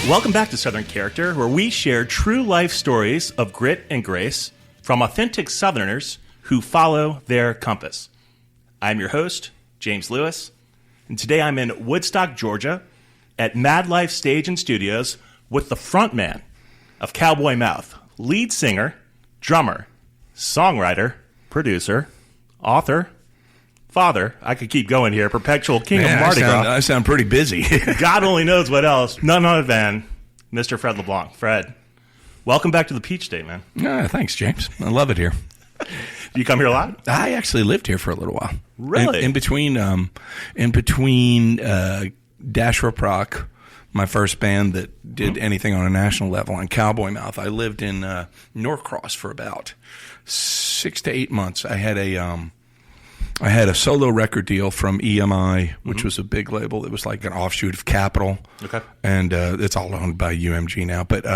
Welcome back to Southern Character, where we share true life stories of grit and grace from authentic Southerners who follow their compass. I'm your host, James Lewis, and today I'm in Woodstock, Georgia, at Mad Life Stage and Studios with the frontman of Cowboy Mouth, lead singer, drummer, songwriter, producer, author, father, I could keep going here, perpetual king of Mardi Gras. I sound pretty busy. God only knows what else. None other than Mr. Fred LeBlanc. Fred, welcome back to the Peach State, man. Yeah, thanks, James. I love it here. Do you come here a lot? I actually lived here for a little while. Really? In between Dash Rip Rock, my first band that did anything on a national level, and Cowboy Mouth, I lived in Norcross for about 6 to 8 months. I had a solo record deal from EMI, which was a big label. It was like an offshoot of Capitol. Okay. And it's all owned by UMG now. But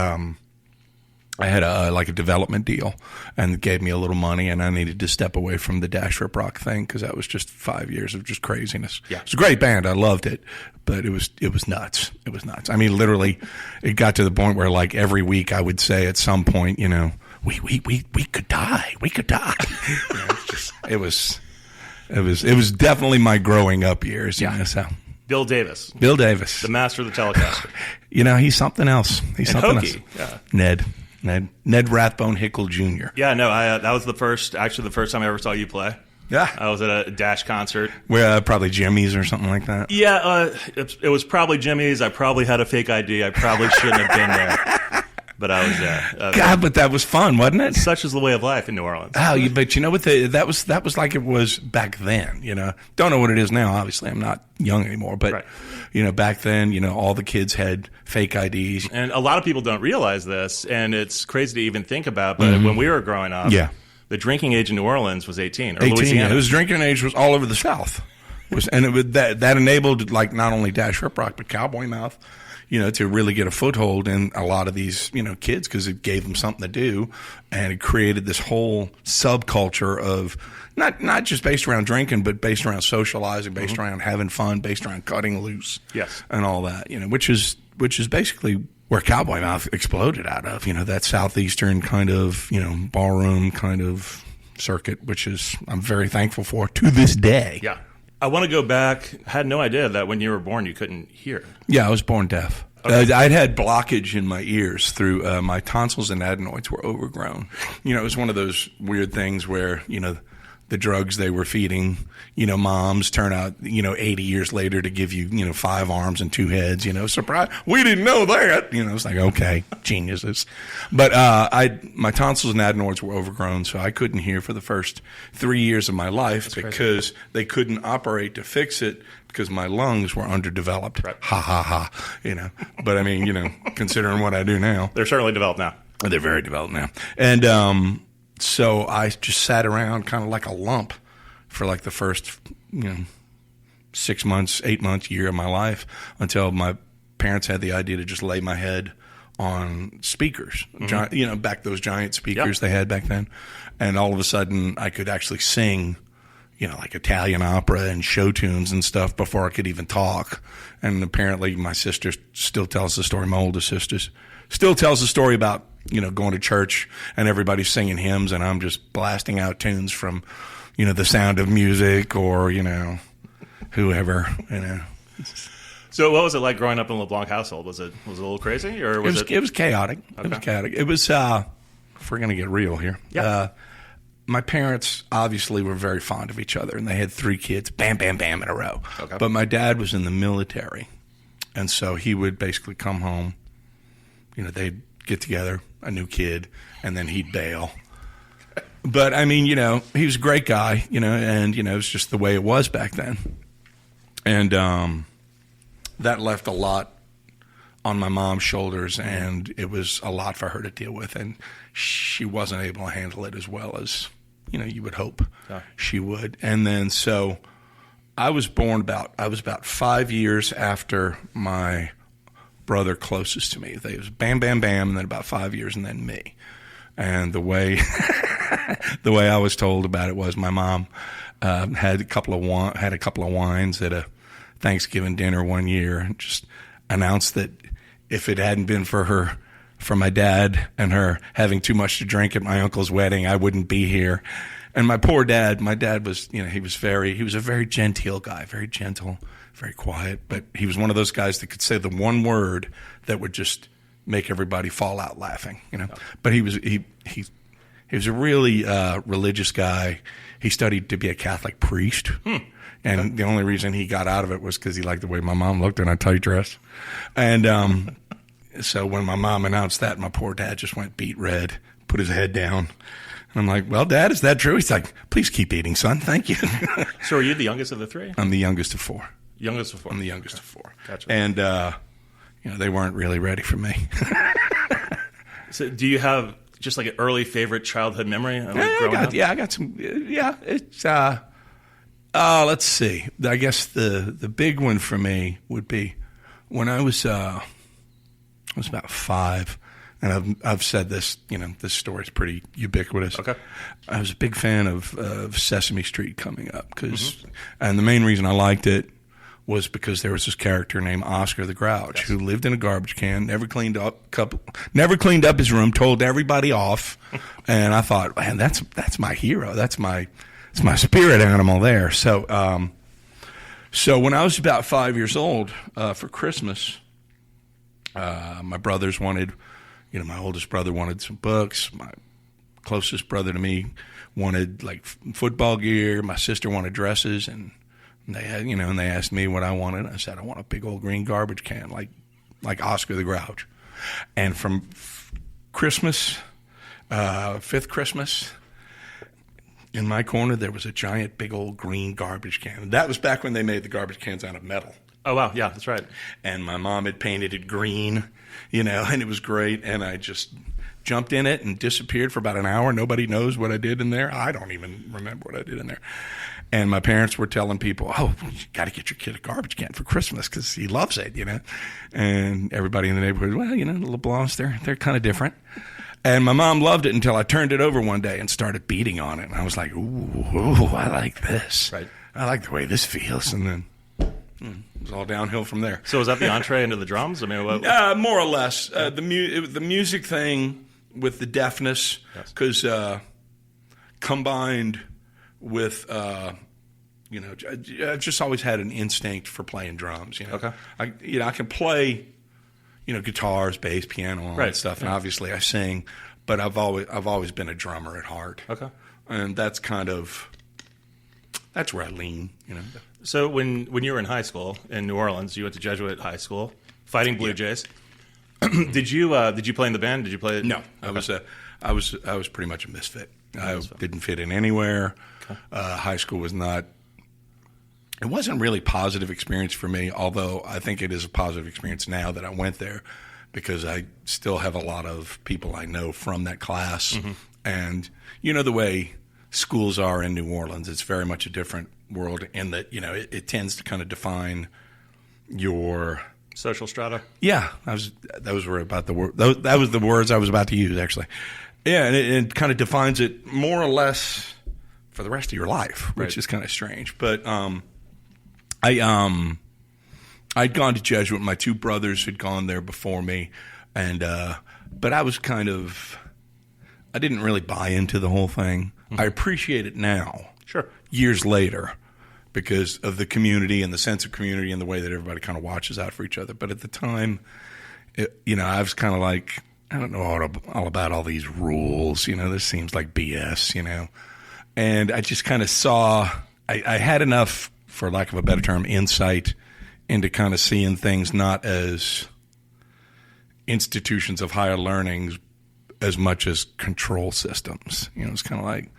I had a development deal, and it gave me a little money, and I needed to step away from the Dash Rip Rock thing because that was just 5 years of just craziness. Yeah. It's a great band. I loved it, but it was nuts. It was nuts. I mean, literally, it got to the point where like every week I would say at some point, you know, we could die. We could die. You know, it was definitely my growing up years. Yeah. You know, so. Bill Davis. Bill Davis. The master of the Telecaster. You know, he's something else. He's and something hokey. else. Yeah. Ned Rathbone Hickle Jr. Yeah, no, that was the first time I ever saw you play. Yeah. I was at a Dash concert. Where probably Jimmy's or something like that. Yeah, it was probably Jimmy's. I probably had a fake ID. I probably shouldn't have been there. But I was there. God, but that was fun, wasn't it? Such is the way of life in New Orleans. Oh, but you know what? That was like it was back then. You know, don't know what it is now. Obviously, I'm not young anymore. But right. You know, back then, you know, all the kids had fake IDs, and a lot of people don't realize this, and it's crazy to even think about. But when we were growing up, the drinking age in New Orleans was 18, or 18, Louisiana. Yeah. It was drinking age was all over the South. That enabled like not only Dash Rip Rock but Cowboy Mouth, you know, to really get a foothold in a lot of these, you know, kids because it gave them something to do, and it created this whole subculture of not just based around drinking, but based around socializing, based around having fun, based around cutting loose, yes, and all that, you know, which is basically where Cowboy Mouth exploded out of, you know, that southeastern kind of, you know, ballroom kind of circuit, which is I'm very thankful for to this day. Yeah. I want to go back. I had no idea that when you were born you couldn't hear. Yeah, I was born deaf. Okay. I'd had blockage in my ears through my tonsils and adenoids were overgrown. You know, it was one of those weird things where, you know, the drugs they were feeding, you know, moms turn out, you know, 80 years later to give you, you know, 5 arms and 2 heads, you know, surprise. We didn't know that. You know, it's like, okay, geniuses. But my tonsils and adenoids were overgrown, so I couldn't hear for the first 3 years of my life. That's because crazy. They couldn't operate to fix it because my lungs were underdeveloped. Right. Ha, ha, ha, you know. But, I mean, you know, considering what I do now. They're certainly developed now. They're very developed now. And so I just sat around kind of like a lump for like the first, you know, 6 months, 8 months, year of my life until my parents had the idea to just lay my head on speakers, you know, back those giant speakers they had back then. And all of a sudden I could actually sing, you know, like Italian opera and show tunes and stuff before I could even talk. And apparently my sister still tells the story, my oldest sister still tells the story about, you know, going to church and everybody's singing hymns and I'm just blasting out tunes from, you know, The Sound of Music or, you know, whoever, you know. So what was it like growing up in a LeBlanc household? Was it a little crazy or was it? It was chaotic. Okay. It was chaotic. It was, if we're going to get real here. Yeah. My parents obviously were very fond of each other and they had 3 kids, bam, bam, bam in a row. Okay. But my dad was in the military. And so he would basically come home, you know, they'd get together, a new kid, and then he'd bail. But, I mean, you know, he was a great guy, you know, and, you know, it was just the way it was back then. And that left a lot on my mom's shoulders, and it was a lot for her to deal with, and she wasn't able to handle it as well as, you know, you would hope she would. And then so I was about 5 years after my brother closest to me. It was bam, bam, bam, and then about 5 years, and then me. And the way I was told about it was my mom had a couple of wines at a Thanksgiving dinner one year and just announced that if it hadn't been for my dad and her having too much to drink at my uncle's wedding, I wouldn't be here. And my poor dad, was, he was a very genteel guy, very gentle, very quiet, but he was one of those guys that could say the one word that would just make everybody fall out laughing, But he was a really religious guy. He studied to be a Catholic priest. And the only reason he got out of it was because he liked the way my mom looked in a tight dress. And so when my mom announced that, my poor dad just went beet red, put his head down. And I'm like, well, Dad, is that true? He's like, please keep eating, son. Thank you. So are you the youngest of the three? I'm the youngest of four. Youngest of four? I'm the youngest of four. Gotcha. And, they weren't really ready for me. So do you have just like an early favorite childhood memory? I got some. Yeah, it's. Let's see. I guess the big one for me would be when I was about 5, and I've said this. This story's pretty ubiquitous. Okay. I was a big fan of Sesame Street coming up and the main reason I liked it was because there was this character named Oscar the Grouch who lived in a garbage can, never cleaned up his room, told everybody off, and I thought, man, that's my hero. That's my spirit animal there. So when I was about 5 years old, for Christmas, my brothers wanted, my oldest brother wanted some books. My closest brother to me wanted like football gear. My sister wanted dresses, and they had, and they asked me what I wanted. I said, I want a big old green garbage can, like Oscar the Grouch. And from Christmas, fifth Christmas, in my corner, there was a giant, big old green garbage can. And that was back when they made the garbage cans out of metal. Oh, wow. Yeah, that's right. And my mom had painted it green, and it was great. And I just jumped in it and disappeared for about an hour. Nobody knows what I did in there. I don't even remember what I did in there. And my parents were telling people, oh, you got to get your kid a garbage can for Christmas because he loves it, And everybody in the neighborhood, well, the LeBlancs, they're kind of different. And my mom loved it until I turned it over one day and started beating on it. And I was like, ooh, I like this. Right. I like the way this feels. And then it was all downhill from there. So was that the entree into the drums? I mean, what? More or less. The music thing with the deafness, because combined with, I've just always had an instinct for playing drums. Okay. I can play, guitars, bass, piano, all that stuff, and obviously I sing, but I've always been a drummer at heart. Okay. And that's where I lean. So when you were in high school in New Orleans, you went to Jesuit high school, Fighting Blue Jays. Did you play in the band? Did you play? No, okay. I was pretty much a misfit. I didn't fit in anywhere. Okay. High school was not. It wasn't really a positive experience for me, although I think it is a positive experience now that I went there, because I still have a lot of people I know from that class. Mm-hmm. And the way schools are in New Orleans, it's very much a different world in that, it tends to kind of define your social strata. Yeah, those were about the word. That was the words I was about to use, actually. Yeah, and it kind of defines it more or less for the rest of your life, which is kind of strange. But I'd gone to Jesuit. My two brothers had gone there before me, and but I was I didn't really buy into the whole thing. Mm-hmm. I appreciate it now, years later, because of the community and the sense of community and the way that everybody kind of watches out for each other. But at the time, I was kind of like, I don't know all about all these rules. This seems like BS, And I just kind of saw, I had enough, for lack of a better term, insight into kind of seeing things not as institutions of higher learning as much as control systems. It's kind of like,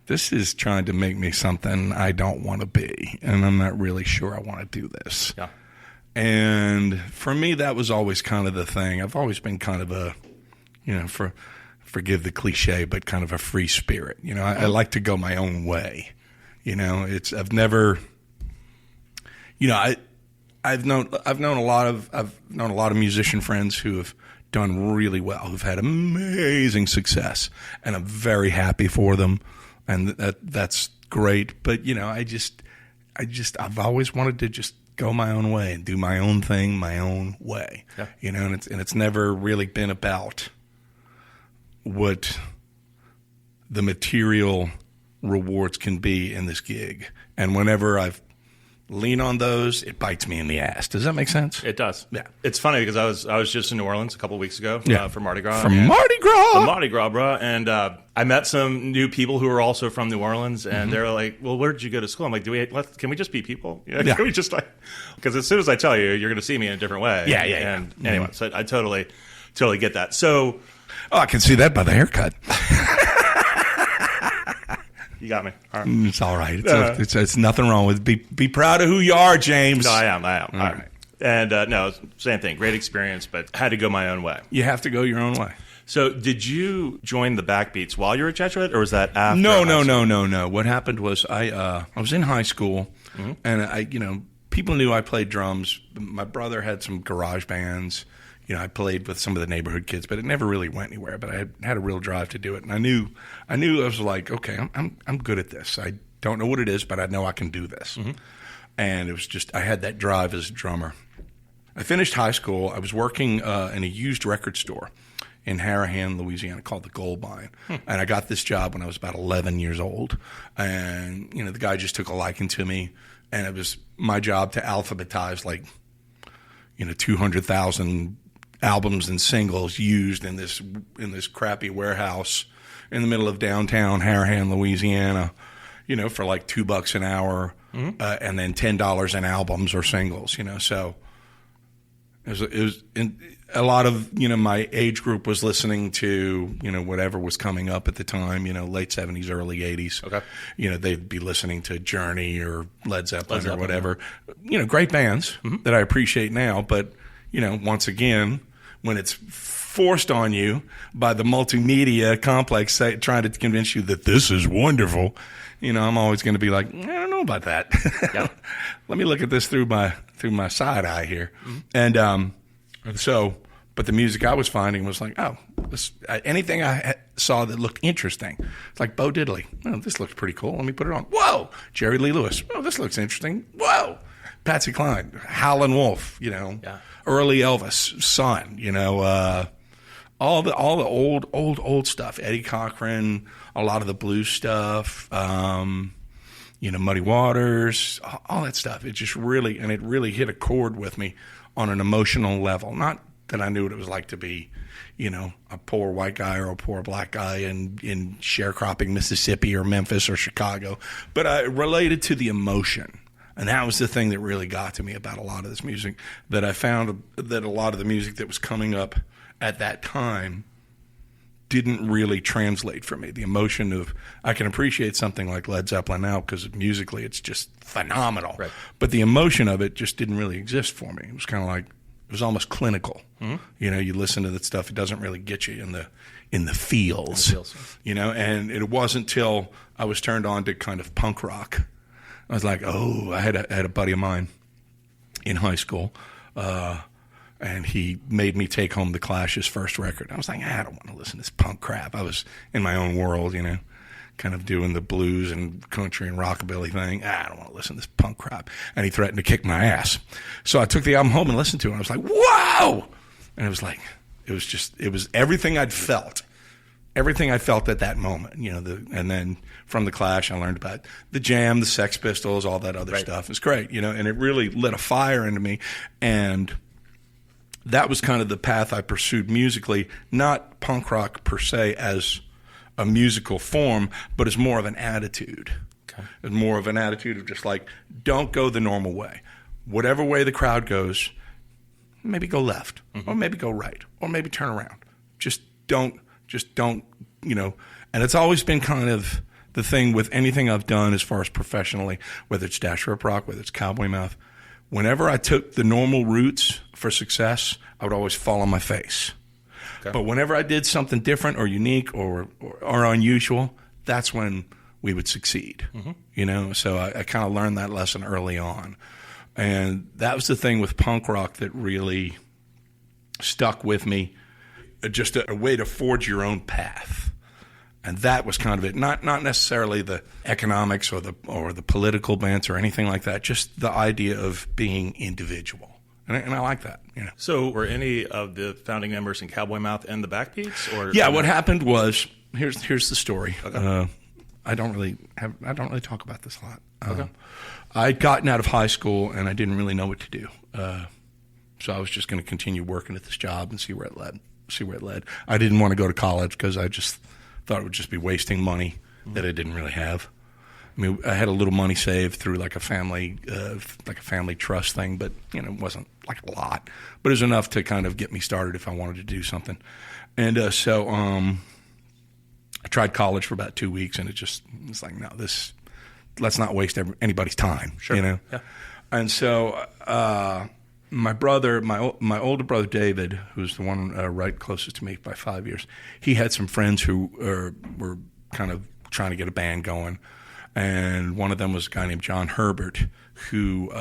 this is trying to make me something I don't want to be, and I'm not really sure I want to do this. Yeah. And for me, that was always kind of the thing. I've always been kind of a, forgive the cliche, but kind of a free spirit. I like to go my own way. I've never, I've known a lot of musician friends who have done really well, who've had amazing success, and I'm very happy for them. And that's great, but I've always wanted to just go my own way and do my own thing my own way. Yeah. You know, and it's never really been about what the material rewards can be in this gig. And whenever I've leaned on those, it bites me in the ass. Does that make sense? It does. Yeah. It's funny because I was just in New Orleans a couple of weeks ago for Mardi Gras. For Mardi Gras! The Mardi Gras, bro. And I met some new people who were also from New Orleans, and they were like, well, where did you go to school? I'm like, can we just be people? You know, Yeah. Can we just because as soon as I tell you, you're going to see me in a different way. Yeah. And anyway, so I totally get that. So... Oh, I can see that by the haircut. You got me. All right. It's all right. It's nothing wrong with it. Be proud of who you are, James. No, I am. All right. And no, same thing. Great experience, but had to go my own way. You have to go your own way. So did you join the Backbeats while you were a Jesuit, or was that after? No. What happened was I was in high school, and people knew I played drums. My brother had some garage bands. You know, I played with some of the neighborhood kids, but it never really went anywhere. But I had a real drive to do it, and I knew I was like, okay, I'm good at this. I don't know what it is, but I know I can do this. And it was just I had that drive as a drummer. I finished high school. I was working in a used record store in Harahan, Louisiana, called the Gold Mine, and I got this job when I was about 11 years old. And the guy just took a liking to me, and it was my job to alphabetize 200,000 albums and singles used in this crappy warehouse in the middle of downtown Harahan, Louisiana, for like $2 an hour, and then $10 in albums or singles, So it was a lot of my age group was listening to whatever was coming up at the time, late 70s, early 80s. Okay. They'd be listening to Journey or Led Zeppelin or whatever. Great bands that I appreciate now, but once again, when it's forced on you by the multimedia complex trying to convince you that this is wonderful, I'm always going to be like, I don't know about that. Yeah. Let me look at this through my side eye here. And but the music I was finding was like, anything I saw that looked interesting. It's like Bo Diddley. Oh, this looks pretty cool. Let me put it on. Whoa! Jerry Lee Lewis. Oh, this looks interesting. Whoa! Patsy Cline, Howlin' Wolf, early Elvis, Son, all the old stuff, Eddie Cochran, a lot of the blues stuff, Muddy Waters, all that stuff. It just really hit a chord with me on an emotional level. Not that I knew what it was like to be, a poor white guy or a poor black guy in sharecropping Mississippi or Memphis or Chicago, but I related to the emotion. And that was the thing that really got to me about a lot of this music, that I found that a lot of the music that was coming up at that time didn't really translate for me. The emotion of, I can appreciate something like Led Zeppelin now because musically it's just phenomenal. Right. But the emotion of it just didn't really exist for me. It was kind of like, it was almost clinical. You listen to that stuff, it doesn't really get you in the feels. And it wasn't till I was turned on to kind of punk rock. I was like, I had a buddy of mine in high school, and he made me take home the Clash's first record. I was like, I don't want to listen to this punk crap. I was in my own world, kind of doing the blues and country and rockabilly thing. I don't want to listen to this punk crap. And he threatened to kick my ass. So I took the album home and listened to it, and I was like, wow! And it was like, it was everything I'd felt. Everything I felt at that moment, and then from the Clash, I learned about the Jam, the Sex Pistols, all that other stuff. It's great, and it really lit a fire into me. And that was kind of the path I pursued musically, not punk rock per se as a musical form, but as more of an attitude. Okay. As more of an attitude of just like, don't go the normal way. Whatever way the crowd goes, maybe go left, or maybe go right, or maybe turn around. Just don't, and it's always been kind of the thing with anything I've done as far as professionally, whether it's Dash Rip Rock, whether it's Cowboy Mouth. Whenever I took the normal routes for success, I would always fall on my face. Okay. But whenever I did something different or unique or unusual, that's when we would succeed. So I kind of learned that lesson early on. And that was the thing with punk rock that really stuck with me. Just a way to forge your own path. And that was kind of it. Not necessarily the economics or the political bent or anything like that. Just the idea of being individual. And I like that. You know. So were any of the founding members in Cowboy Mouth and the Backbeats? Or yeah, what happened was here's the story. Okay. I don't really talk about this a lot. Okay. I'd gotten out of high school and I didn't really know what to do. So I was just going to continue working at this job and see where it led. I didn't want to go to college because I just thought it would just be wasting money that I didn't really have. I mean, I had a little money saved through like a family trust thing, but you know, it wasn't like a lot, but it was enough to kind of get me started if I wanted to do something. And so I tried college for about 2 weeks, and it's like, no, let's not waste anybody's time. Sure. You know. Yeah. And so my older brother David, who's the one right closest to me by 5 years, he had some friends who were kind of trying to get a band going. And one of them was a guy named John Herbert, who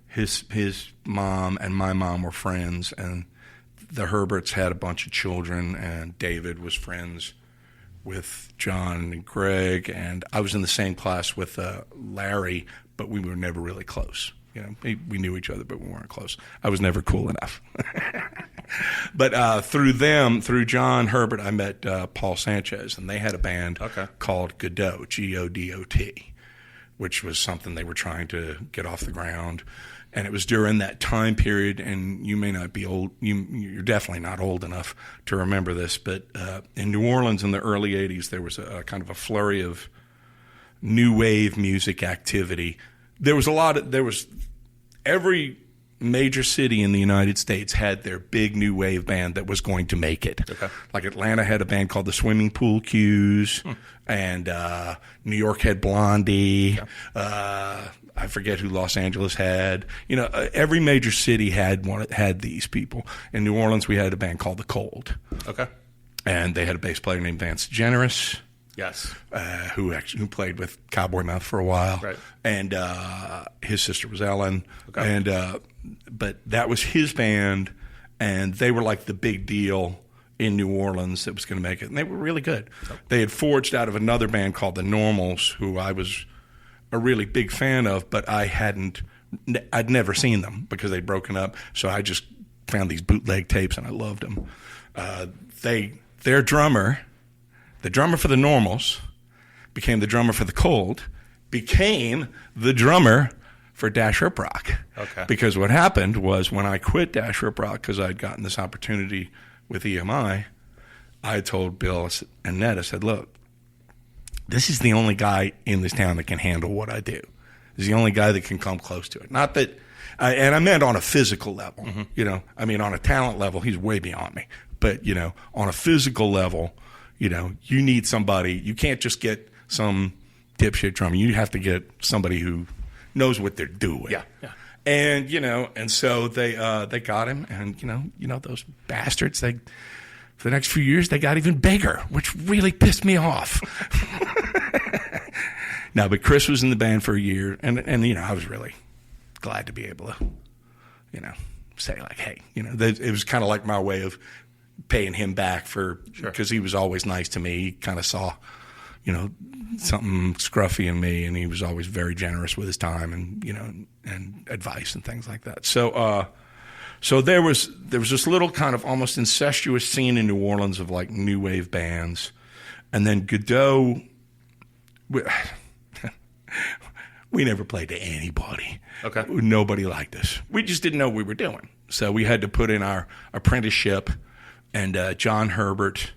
his mom and my mom were friends, and the Herberts had a bunch of children, and David was friends with John and Greg, and I was in the same class with Larry, but we were never really close. You know, we knew each other, but we weren't close. I was never cool enough. But through John Herbert, I met Paul Sanchez, and they had a band called Godot, Godot, which was something they were trying to get off the ground. And it was during that time period, and you may not be old, you're definitely not old enough to remember this, but in New Orleans in the early 80s, there was a kind of a flurry of new wave music activity. There was every major city in the United States had their big new wave band that was going to make it. Okay. Like Atlanta had a band called the Swimming Pool Cues, and New York had Blondie. Yeah. I forget who Los Angeles had. You know, every major city had these people. In New Orleans, we had a band called The Cold. Okay. And they had a bass player named Vance Generous. Yes. Who played with Cowboy Mouth for a while. Right. And his sister was Ellen. Okay. And but that was his band, and they were like the big deal in New Orleans that was going to make it. And they were really good. Okay. They had forged out of another band called The Normals, who I was a really big fan of, but I'd never seen them because they'd broken up. So I just found these bootleg tapes, and I loved them. Their drummer, the drummer for The Normals, became the drummer for The Cold, became the drummer for Dash Rip Rock. Okay. Because what happened was when I quit Dash Rip Rock, because I'd gotten this opportunity with EMI, I told Bill and Ned, I said, look, this is the only guy in this town that can handle what I do. This is the only guy that can come close to it. Not that, and I meant on a physical level. Mm-hmm. You know, I mean, on a talent level, he's way beyond me. But, you know, on a physical level, you know, you need somebody. You can't just get some dipshit drummer. You have to get somebody who knows what they're doing. Yeah, yeah. And, you know, and so they got him. And, you know, those bastards, for the next few years, they got even bigger, which really pissed me off. No, but Chris was in the band for a year, and you know, I was really glad to be able to, you know, say like, hey, you know, it was kind of like my way of paying him back because he was always nice to me. He kind of saw, you know, something scruffy in me, and he was always very generous with his time and, you know, and advice and things like that. So there was this little kind of almost incestuous scene in New Orleans of like new wave bands, and then Godot. We never played to anybody. Okay. Nobody liked us. We just didn't know what we were doing. So we had to put in our apprenticeship, and John Herbert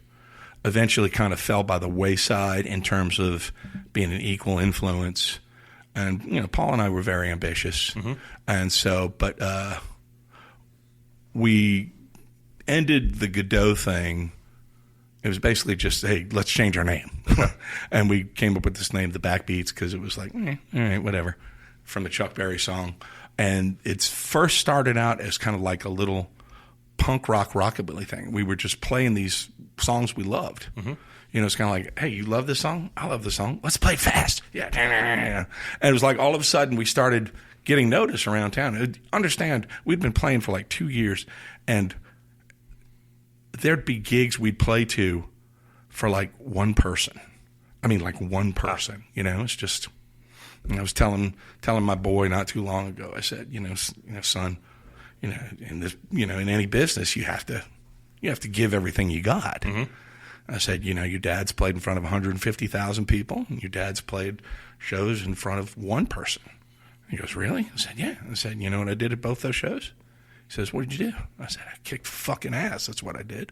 eventually kind of fell by the wayside in terms of being an equal influence. And, you know, Paul and I were very ambitious. Mm-hmm. And so, but we ended the Godot thing. It was basically just, hey, let's change our name. And we came up with this name, The Backbeats, because it was like, all right, whatever, from the Chuck Berry song. And it's first started out as kind of like a little punk rock rockabilly thing. We were just playing these songs we loved. Mm-hmm. You know, it's kind of like, hey, you love this song? I love this song. Let's play it fast. Yeah. And it was like all of a sudden we started getting notice around town. Understand, we'd been playing for like 2 years, and there'd be gigs we'd play to for like one person. I mean, like one person, you know, it's just, and I was telling my boy not too long ago, I said, son, in this, in any business, you have to give everything you got. Mm-hmm. I said, your dad's played in front of 150,000 people, and your dad's played shows in front of one person. He goes, really? I said, yeah. I said, you know what I did at both those shows? He says, what did you do? I said, I kicked fucking ass. That's what I did.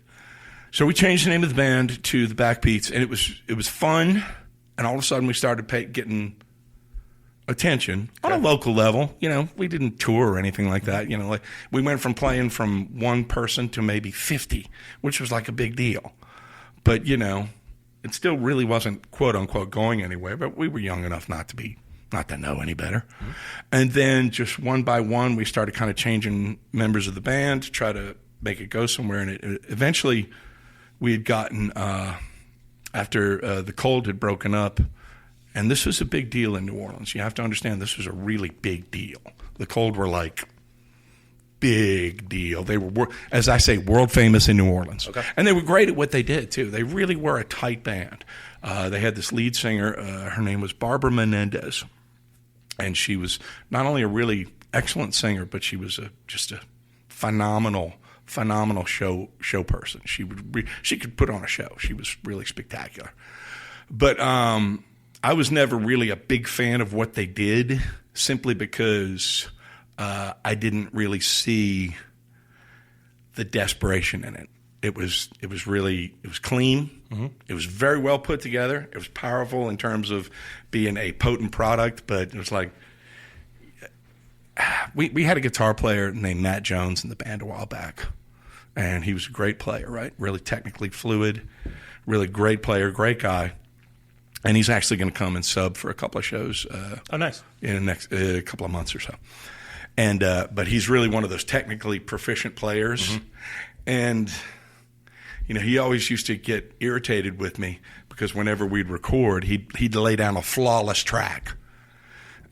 So we changed the name of the band to the Backbeats, and it was fun. And all of a sudden, we started getting attention on a local level. We didn't tour or anything like that. Like we went from playing from one person to maybe 50, which was like a big deal. But it still really wasn't quote unquote going anywhere. But we were young enough not to know any better. Mm-hmm. And then just one by one, we started kind of changing members of the band to try to make it go somewhere. And eventually, we had gotten after the Cold had broken up. And this was a big deal in New Orleans. You have to understand this was a really big deal. The Cold were like big deal. They were, as I say, world famous in New Orleans. Okay. And they were great at what they did, too. They really were a tight band. They had this lead singer. Her name was Barbara Menendez. And she was not only a really excellent singer, but she was just a phenomenal show person. She could put on a show. She was really spectacular. But I was never really a big fan of what they did, simply because I didn't really see the desperation in it. It was clean. Mm-hmm. It was very well put together. It was powerful in terms of being a potent product, but it was like we had a guitar player named Matt Jones in the band a while back, and he was a great player, right? Really technically fluid, really great player, great guy. And he's actually going to come and sub for a couple of shows. Nice. In the next couple of months or so. And but he's really one of those technically proficient players. Mm-hmm. And he always used to get irritated with me because whenever we'd record, he'd lay down a flawless track.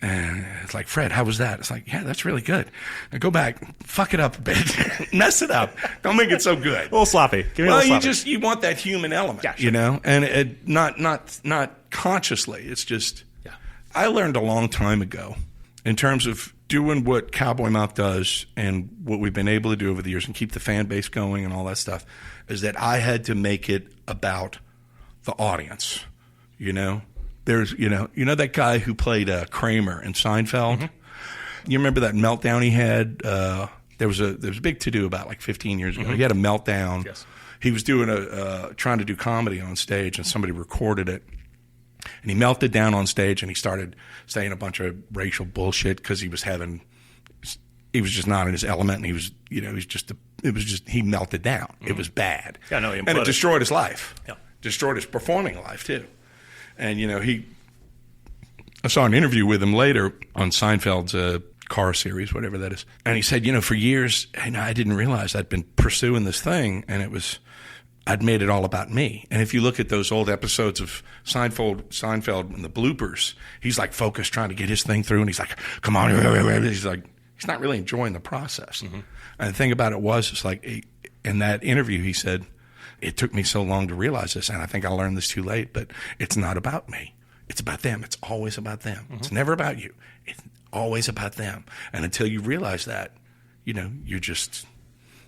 And it's like, Fred, how was that? It's like, yeah, that's really good. Now go back, fuck it up a bit, mess it up. Don't make it so good. A little sloppy. Give me a little sloppy. You want that human element, yeah, sure. And it not consciously. It's just, I learned a long time ago in terms of doing what Cowboy Mouth does and what we've been able to do over the years and keep the fan base going and all that stuff, is that I had to make it about the audience, There's, that guy who played Kramer in Seinfeld. Mm-hmm. You remember that meltdown he had? There was a big to-do about like 15 years ago. Mm-hmm. He had a meltdown. Yes. He was doing trying to do comedy on stage, and somebody recorded it. And he melted down on stage, and he started saying a bunch of racial bullshit because he was just not in his element, and he melted down. Mm-hmm. It was bad. Yeah, no, and it destroyed his life. Yeah. Destroyed his performing life too. And, I saw an interview with him later on Seinfeld's car series, whatever that is. And he said, for years, I didn't realize I'd been pursuing this thing, and I'd made it all about me. And if you look at those old episodes of Seinfeld and the bloopers, he's like focused trying to get his thing through, and he's like, come on. He's like, he's not really enjoying the process. Mm-hmm. And the thing about it was, it's like, in that interview, he said, it took me so long to realize this, and I think I learned this too late, but it's not about me. It's about them. It's always about them. Mm-hmm. It's never about you. It's always about them. And until you realize that, you're just,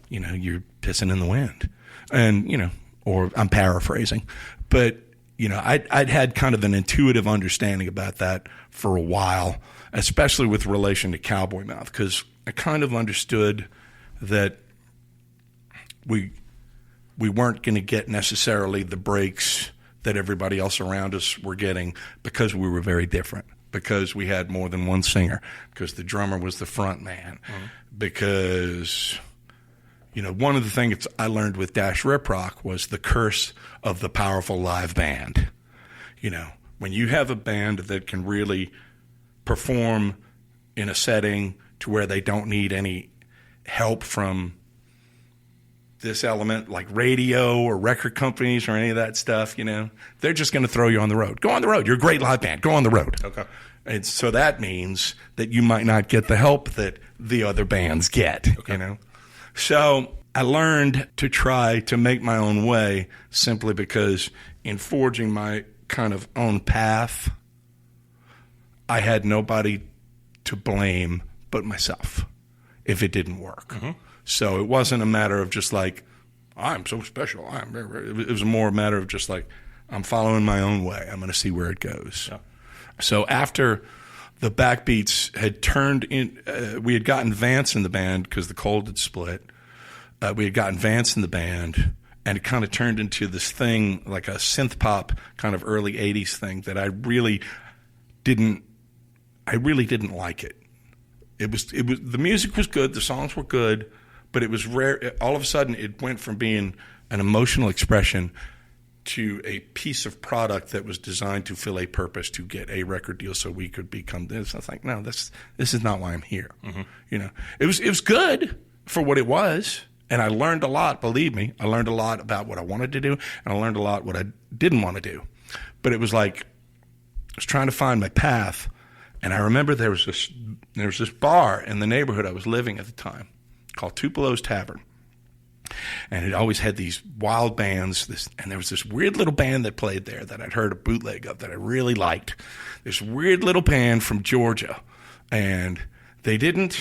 you're pissing in the wind. And, or I'm paraphrasing, but, I'd had kind of an intuitive understanding about that for a while, especially with relation to Cowboy Mouth, because I kind of understood that we weren't going to get necessarily the breaks that everybody else around us were getting because we were very different, because we had more than one singer, because the drummer was the front man, because, one of the things I learned with Dash Rip Rock was the curse of the powerful live band. When you have a band that can really perform in a setting to where they don't need any help from this element like radio or record companies or any of that stuff, they're just going to throw you on the road. Go on the road. You're a great live band. Go on the road. Okay. And so that means that you might not get the help that the other bands get, So I learned to try to make my own way simply because in forging my kind of own path, I had nobody to blame but myself if it didn't work. Mm-hmm. So it wasn't a matter of just like, I'm so special. It was more a matter of just like, I'm following my own way. I'm going to see where it goes. Yeah. So after the Backbeats had turned in, we had gotten Vance in the band because the Cold had split. We had gotten Vance in the band, and it kind of turned into this thing, like a synth pop kind of early 80s thing that I really didn't like it. It was the music was good, the songs were good, but it was rare. All of a sudden, it went from being an emotional expression to a piece of product that was designed to fill a purpose to get a record deal so we could become this. I was like, no, this is not why I'm here. Mm-hmm. You know, it was good for what it was. And I learned a lot, believe me. I learned a lot about what I wanted to do, and I learned a lot what I didn't want to do. But it was like I was trying to find my path. And I remember there was this bar in the neighborhood I was living at the time called Tupelo's Tavern. And it always had these wild bands, and there was this weird little band that played there that I'd heard a bootleg of that I really liked. This weird little band from Georgia. And they didn't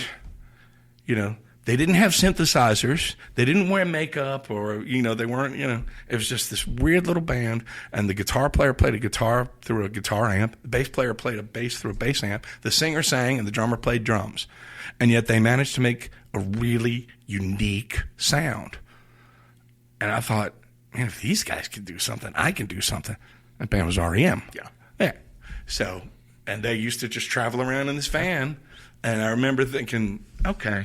have synthesizers. They didn't wear makeup or, they weren't, it was just this weird little band. And the guitar player played a guitar through a guitar amp. The bass player played a bass through a bass amp. The singer sang and the drummer played drums. And yet they managed to make a really unique sound. And I thought, man, if these guys can do something, I can do something. That band was REM. Yeah. So, and they used to just travel around in this van. And I remember thinking, okay,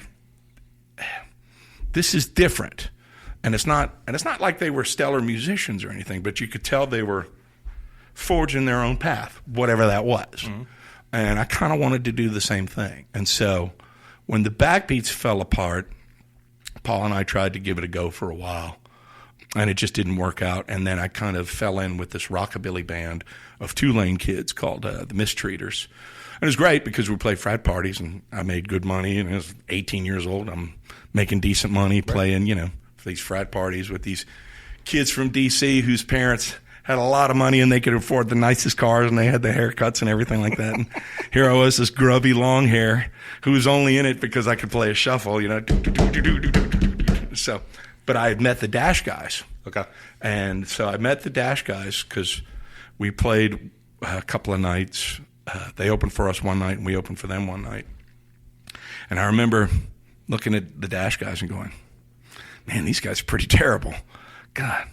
this is different. And it's not like they were stellar musicians or anything, but you could tell they were forging their own path, whatever that was. Mm-hmm. And I kind of wanted to do the same thing. And so when the Backbeats fell apart, Paul and I tried to give it a go for a while, and it just didn't work out. And then I kind of fell in with this rockabilly band of Tulane kids called the Mistreaters. And it was great because we played frat parties, and I made good money. And I was 18 years old. I'm making decent money playing, for these frat parties with these kids from D.C. whose parents had a lot of money and they could afford the nicest cars and they had the haircuts and everything like that. And here I was, this grubby long hair who was only in it because I could play a shuffle, So, but I had met the Dash guys. Okay. And so I met the Dash guys because we played a couple of nights. They opened for us one night and we opened for them one night. And I remember looking at the Dash guys and going, man, these guys are pretty terrible. God.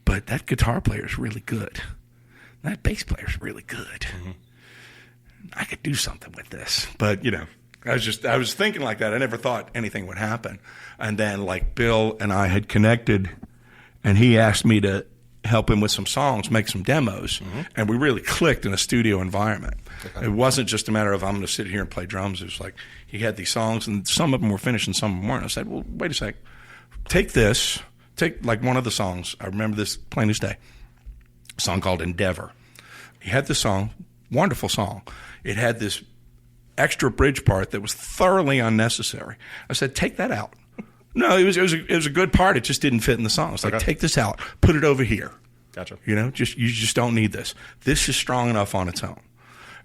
But that guitar player is really good. That bass player is really good. Mm-hmm. I could do something with this. But, I was thinking like that. I never thought anything would happen. And then, like, Bill and I had connected, and he asked me to help him with some songs, make some demos. Mm-hmm. And we really clicked in a studio environment. Okay. It wasn't just a matter of I'm going to sit here and play drums. It was like he had these songs, and some of them were finished and some of them weren't. I said, well, wait a sec. Take like one of the songs. I remember this plain as day. A song called Endeavor. He had this song, wonderful song. It had this extra bridge part that was thoroughly unnecessary. I said, take that out. No, it was a good part. It just didn't fit in the song. It's like, take this out, put it over here. Gotcha. You just don't need this. This is strong enough on its own.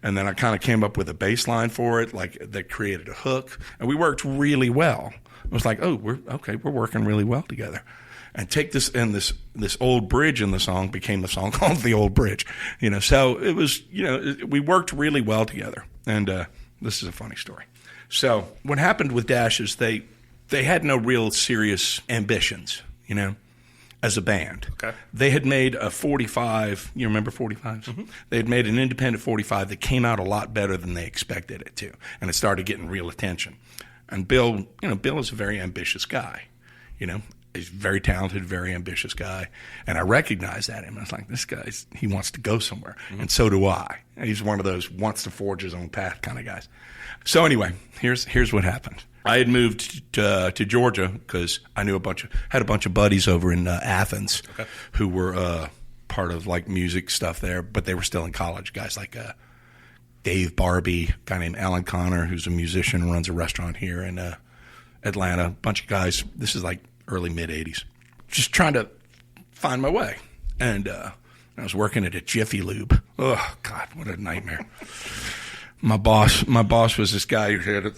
And then I kind of came up with a bass line for it, like that created a hook, and we worked really well. It was like, we're working really well together. And take this, and this old bridge in the song became the song called The Old Bridge. So it was, we worked really well together. And this is a funny story. So what happened with Dash is they had no real serious ambitions, as a band. Okay. They had made a 45, you remember 45s? Mm-hmm. They had made an independent 45 that came out a lot better than they expected it to. And it started getting real attention. And Bill is a very ambitious guy, He's a very talented, very ambitious guy. And I recognized that in him. I was like, this guy, he wants to go somewhere. Mm-hmm. And so do I. And he's one of those wants to forge his own path kind of guys. So anyway, here's what happened. I had moved to Georgia because I knew had a bunch of buddies over in Athens who were part of like music stuff there, but they were still in college. Guys like Dave Barbie, a guy named Alan Connor, who's a musician and runs a restaurant here in Atlanta. A bunch of guys. This is like early mid-'80s. Just trying to find my way. And I was working at a Jiffy Lube. Oh, God, what a nightmare. My boss was this guy who had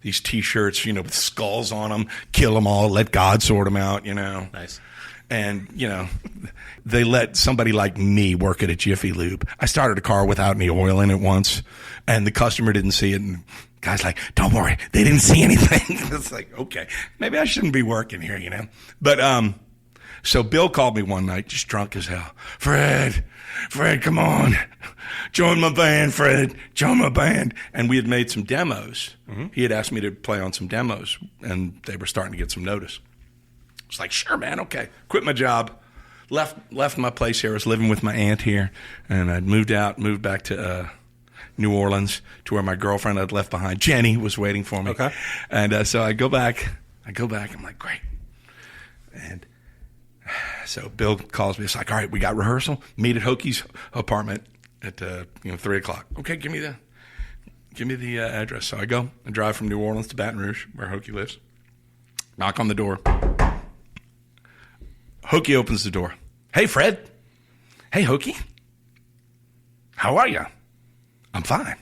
these T-shirts, with skulls on them, kill them all, let God sort them out, Nice. And, they let somebody like me work at a Jiffy Lube. I started a car without any oil in it once, and the customer didn't see it. And the guy's like, don't worry, they didn't see anything. It's like, okay, maybe I shouldn't be working here, But so Bill called me one night, just drunk as hell. Fred, come on. Join my band, Fred. Join my band. And we had made some demos. Mm-hmm. He had asked me to play on some demos, and they were starting to get some notice. I was like, sure, man, okay. Quit my job. Left my place here. I was living with my aunt here, and I'd moved back to New Orleans to where my girlfriend I'd left behind, Jenny, was waiting for me. Okay. And so I go back. I'm like, great. And so Bill calls me. It's like, all right, we got rehearsal. Meet at Hokey's apartment at 3:00. Okay, give me the address. So I go and drive from New Orleans to Baton Rouge, where Hokey lives. Knock on the door. Hokey opens the door. Hey, Fred. Hey, Hokey. How are you? I'm fine.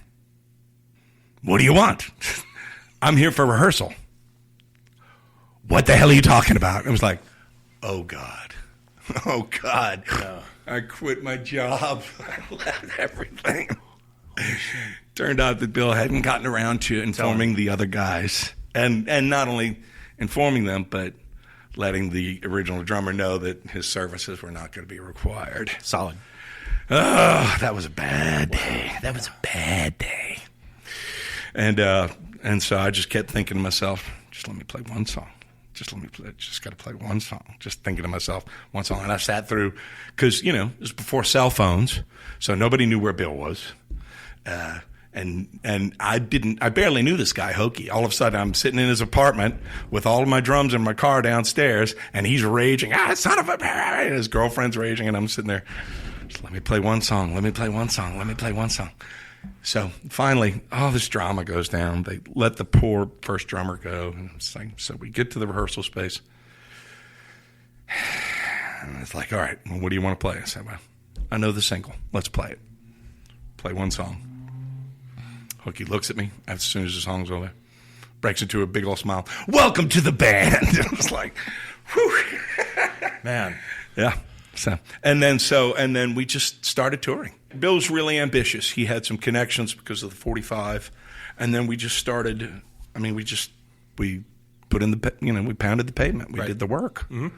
What do you want? I'm here for rehearsal. What the hell are you talking about? I was like, oh, God. Oh, God. No. I quit my job. I left everything. Turned out that Bill hadn't gotten around to informing the other guys. And not only informing them, but letting the original drummer know that his services were not going to be required. Solid. Oh, that was a bad day. That was a bad day. And so I just kept thinking to myself, just let me play one song. Just got to play one song. Just thinking to myself, one song. And I sat through, because, it was before cell phones, so nobody knew where Bill was. And I barely knew this guy, Hokey. All of a sudden, I'm sitting in his apartment with all of my drums in my car downstairs, and he's raging, son of a... And his girlfriend's raging, and I'm sitting there, just let me play one song, let me play one song, let me play one song. So finally, all this drama goes down. They let the poor first drummer go. And it's like, so we get to the rehearsal space. And it's like, all right, well, what do you want to play? I said, well, I know the single. Let's play it. Play one song. Hokey looks at me as soon as the song's over, breaks into a big old smile. Welcome to the band. I was like, whew. Man. Yeah. And then we just started touring. Bill's really ambitious. He had some connections because of the 45. And then we just started, we put in we pounded the pavement. We did the work, and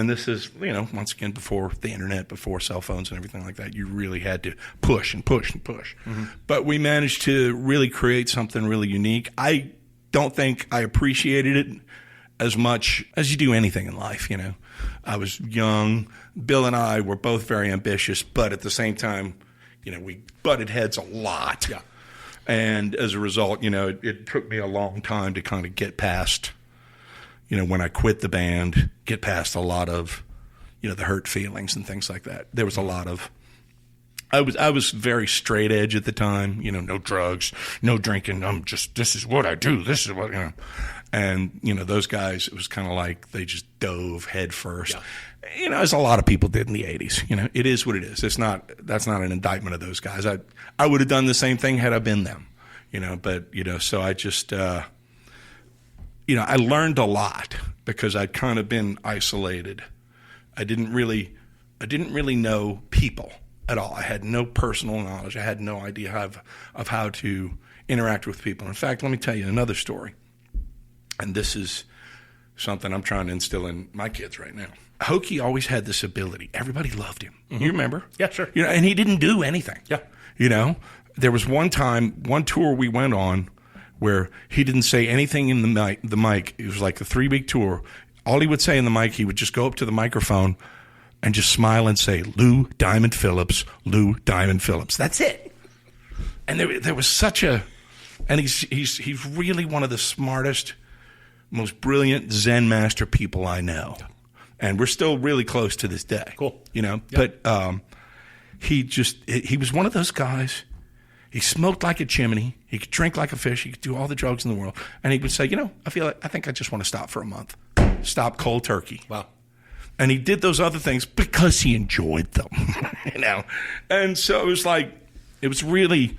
this is, once again, before the internet, before cell phones and everything like that. You really had to push and push and push. Mm-hmm. But we managed to really create something really unique. I don't think I appreciated it as much as you do anything in life, I was young. Bill and I were both very ambitious, but at the same time, we butted heads a lot. Yeah. And as a result, it took me a long time to kind of get past, when I quit the band, get past a lot of, the hurt feelings and things like that. There was a lot of, I was very straight edge at the time, no drugs, no drinking. This is what I do. This is what, And, those guys, it was kind of like they just dove head first. Yeah. As a lot of people did in the 80s. It is what it is. That's not an indictment of those guys. I would have done the same thing had I been them. But, so I just, I learned a lot because I'd kind of been isolated. I didn't really know people at all. I had no personal knowledge. I had no idea of how to interact with people. In fact, let me tell you another story. And this is something I'm trying to instill in my kids right now. Hokey always had this ability. Everybody loved him. Mm-hmm. You remember? Yeah, sure. And he didn't do anything. Yeah. There was one tour we went on where he didn't say anything in the mic. It was like a 3-week tour. All he would say in the mic, he would just go up to the microphone and just smile and say, Lou Diamond Phillips, Lou Diamond Phillips. That's it. And there was such a, and he's really one of the smartest, most brilliant Zen master people I know. And we're still really close to this day. Cool. Yep. But he was one of those guys. He smoked like a chimney. He could drink like a fish. He could do all the drugs in the world. And he would say, I think I just want to stop for a month. stop cold turkey. Wow. And he did those other things because he enjoyed them, you know. And so it was like, it was really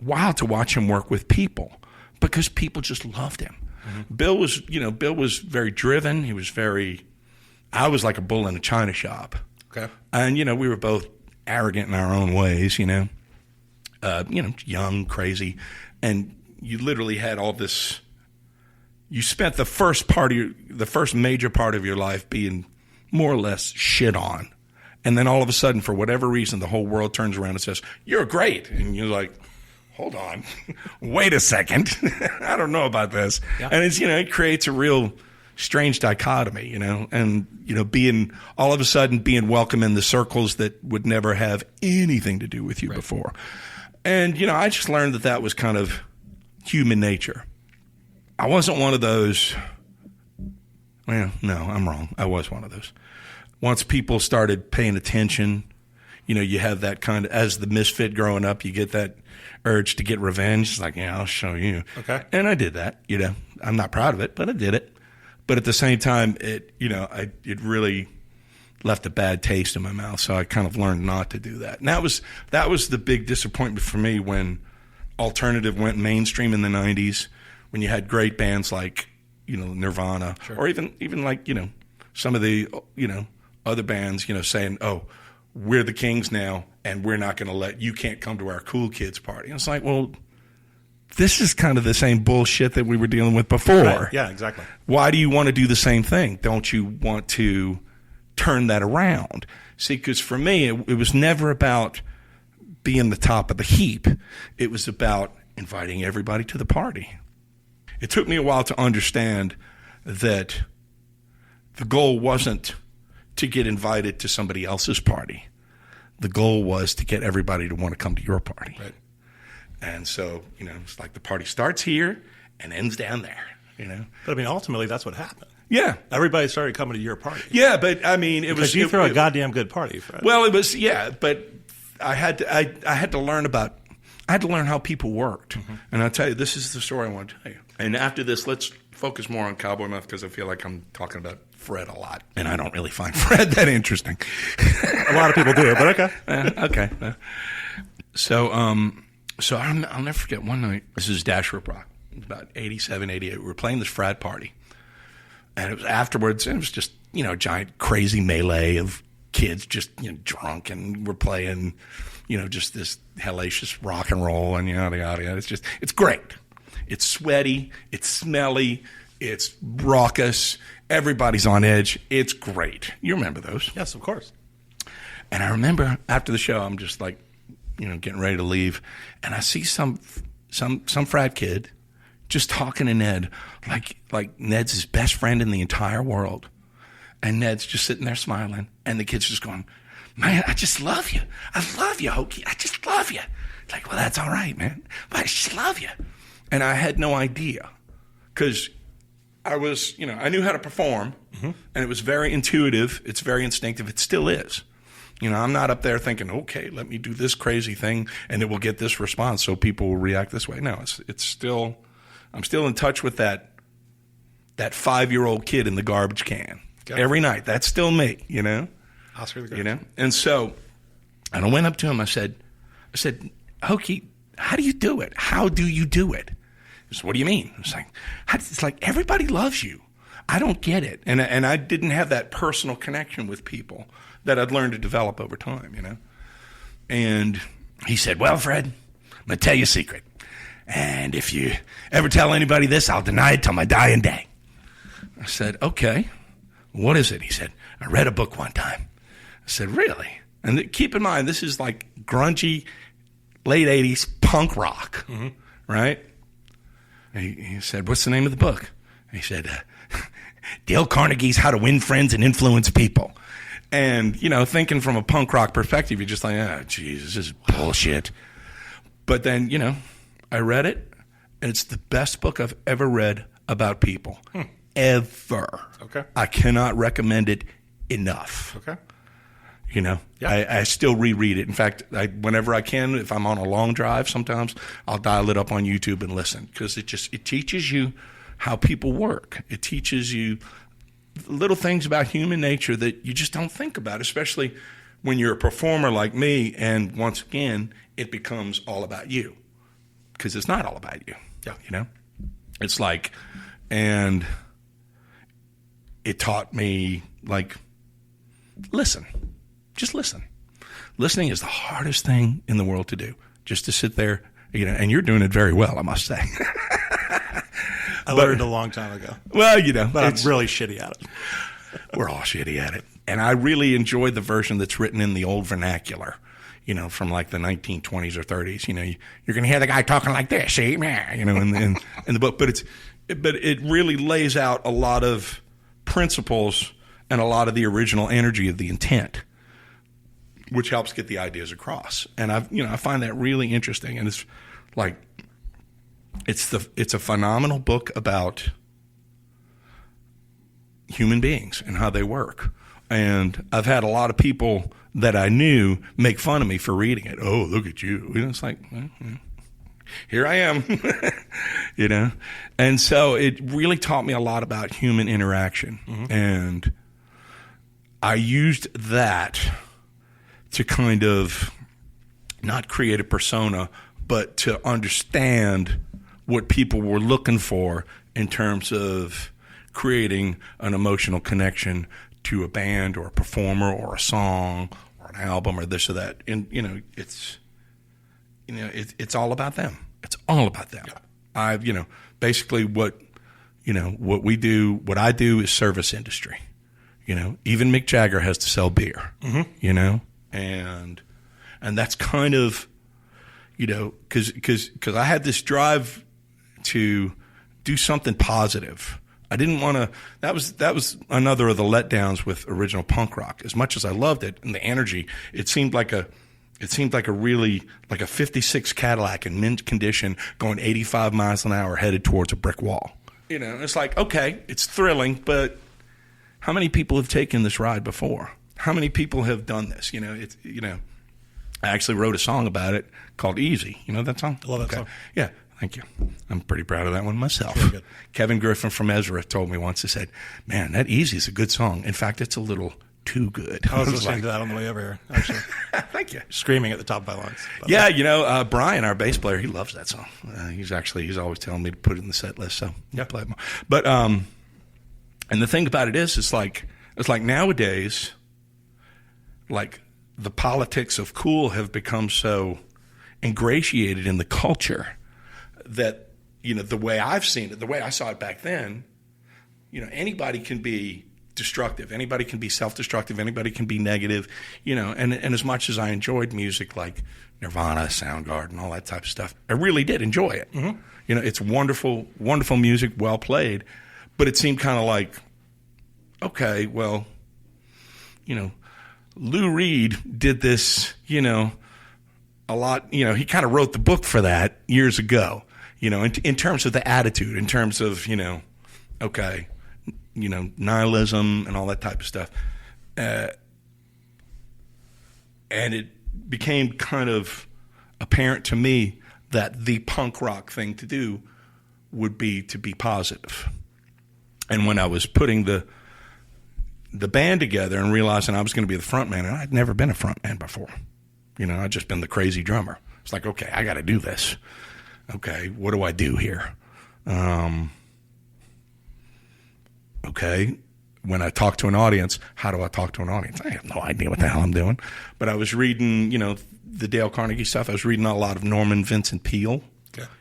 wild to watch him work with people because people just loved him. Mm-hmm. Bill was very driven. I was like a bull in a china shop. Okay. And, you know, we were both arrogant in our own ways, you know, young, crazy. And you literally had all this. You spent the first major part of your life being more or less shit on. And then all of a sudden, for whatever reason, the whole world turns around and says, "You're great." And you're like, hold on, wait a second. I don't know about this. Yeah. And it's, it creates a real strange dichotomy, and, being all of a sudden being welcome in the circles that would never have anything to do with you before. And, I just learned that was kind of human nature. I wasn't one of those. Well, no, I'm wrong. I was one of those. Once people started paying attention, you have that kind of, as the misfit growing up, you get that urge to get revenge. It's like, I'll show you. Okay. And I did that, I'm not proud of it, but I did it. But at the same time, it really left a bad taste in my mouth. So I kind of learned not to do that. And that was the big disappointment for me when alternative went mainstream in the 90s, when you had great bands like, Nirvana, sure, or even like, some of the, other bands, saying, "Oh, we're the kings now, and we're not going to you can't come to our cool kids party." And it's like, well, this is kind of the same bullshit that we were dealing with before. Right. Yeah, exactly. Why do you want to do the same thing? Don't you want to turn that around? See, because for me, it was never about being the top of the heap. It was about inviting everybody to the party. It took me a while to understand that the goal wasn't to get invited to somebody else's party. The goal was to get everybody to want to come to your party. Right. And so, it's like the party starts here and ends down there, But I mean, ultimately, that's what happened. Yeah. Everybody started coming to your party. Yeah, but I mean, because you throw a goddamn good party, Fred. Well, it was, but I had to learn how people worked. Mm-hmm. And I'll tell you, this is the story I want to tell you. And after this, let's focus more on Cowboy Mouth because I feel like I'm talking about Fred a lot. And I don't really find Fred that interesting. A lot of people do, but okay. Okay. So I'll never forget one night. This is Dash Rip Rock. It was about 87, 88. We were playing this frat party. And it was afterwards, and it was just, a giant crazy melee of kids just, drunk. And we're playing, just this hellacious rock and roll and yada, yada, yada. It's great. It's sweaty. It's smelly. It's raucous. Everybody's on edge. It's great. You remember those? Yes, of course. And I remember after the show, I'm just like, getting ready to leave, and I see some frat kid just talking to Ned like Ned's his best friend in the entire world, and Ned's just sitting there smiling, and the kid's just going, "Man, I just love you. I love you, Hokey. I just love you." It's like, well, that's all right, man, but I just love you. And I had no idea because I was, I knew how to perform, mm-hmm, and it was very intuitive. It's very instinctive. It still is. I'm not up there thinking, okay, let me do this crazy thing and it will get this response so people will react this way. No, it's still, I'm still in touch with that 5-year-old kid in the garbage can. Okay. Every night. That's still me, Oscar the Grouch. And so, and I went up to him. I said, Hokey, how do you do it? How do you do it? He said, what do you mean? It's like everybody loves you. I don't get it. And I didn't have that personal connection with people that I'd learned to develop over time, And he said, well, Fred, I'm going to tell you a secret. And if you ever tell anybody this, I'll deny it till my dying day. I said, okay, what is it? He said, I read a book one time. I said, really? And keep in mind, this is like grungy, late 80s punk rock, mm-hmm, right? He said, what's the name of the book? And he said, Dale Carnegie's How to Win Friends and Influence People. And, thinking from a punk rock perspective, you're just like, oh, Jesus, this is bullshit. But then, I read it, and it's the best book I've ever read about people. Ever. Okay. I cannot recommend it enough. Okay. Yeah. I still reread it. In fact, whenever I can, if I'm on a long drive, sometimes I'll dial it up on YouTube and listen because it teaches you how people work. It teaches you little things about human nature that you just don't think about, especially when you're a performer like me, and once again, it becomes all about you, because it's not all about you. Yeah. You know? It's like, and it taught me, like, listen. Just listen. Listening is the hardest thing in the world to do. Just to sit there, you know, and you're doing it very well, I must say. I learned a long time ago. Well, you know. But I'm really shitty at it. We're all shitty at it. And I really enjoy the version that's written in the old vernacular, you know, from like the 1920s or 30s. You know, you're going to hear the guy talking like this, see, man, you know, in the book. But it really lays out a lot of principles and a lot of the original energy of the intent, which helps get the ideas across. And I find that really interesting. And it's like, it's a phenomenal book about human beings and how they work. And I've had a lot of people that I knew make fun of me for reading it. Oh, look at you. You know, it's like, well, here I am, you know? And so it really taught me a lot about human interaction. Mm-hmm. And I used that to kind of not create a persona, but to understand what people were looking for in terms of creating an emotional connection to a band or a performer or a song or an album or this or that. And, you know, it's all about them. It's all about them. Yeah. Basically what we do, what I do is service industry. You know, even Mick Jagger has to sell beer, mm-hmm. you know, and that's kind of, you know, because I had this drive to do something positive. I didn't want to. That was another of the letdowns with original punk rock. As much as I loved it and the energy, it seemed like a really like a '56 Cadillac in mint condition going 85 miles an hour headed towards a brick wall. You know, it's like, okay, it's thrilling, but how many people have taken this ride before? How many people have done this? You know, I actually wrote a song about it called "Easy." You know that song? I love that song. Yeah. Thank you. I'm pretty proud of that one myself. Really good. Kevin Griffin from Ezra told me once, he said, man, that Easy is a good song. In fact, it's a little too good. I was listening to that on the way over here, actually. Thank you. Screaming at the top of my lungs. Yeah, you know, Brian, our bass player, he loves that song. He's always telling me to put it in the set list, so yeah, play it more. But, and the thing about it is, it's like nowadays, like the politics of cool have become so ingratiated in the culture that, you know, the way I've seen it, the way I saw it back then, you know, anybody can be destructive. Anybody can be self-destructive. Anybody can be negative, you know, and as much as I enjoyed music like Nirvana, Soundgarden, all that type of stuff, I really did enjoy it. Mm-hmm. You know, it's wonderful, wonderful music, well played, but it seemed kind of like, okay, well, you know, Lou Reed did this, you know, a lot, you know, he kind of wrote the book for that years ago. You know, in terms of the attitude, in terms of, you know, okay, you know, nihilism and all that type of stuff. And it became kind of apparent to me that the punk rock thing to do would be to be positive. And when I was putting the band together and realizing I was going to be the front man, and I'd never been a front man before. You know, I'd just been the crazy drummer. It's like, okay, I got to do this. Okay, what do I do here? Okay, when I talk to an audience, how do I talk to an audience? I have no idea what the hell I'm doing. But I was reading, you know, the Dale Carnegie stuff. I was reading a lot of Norman Vincent Peale,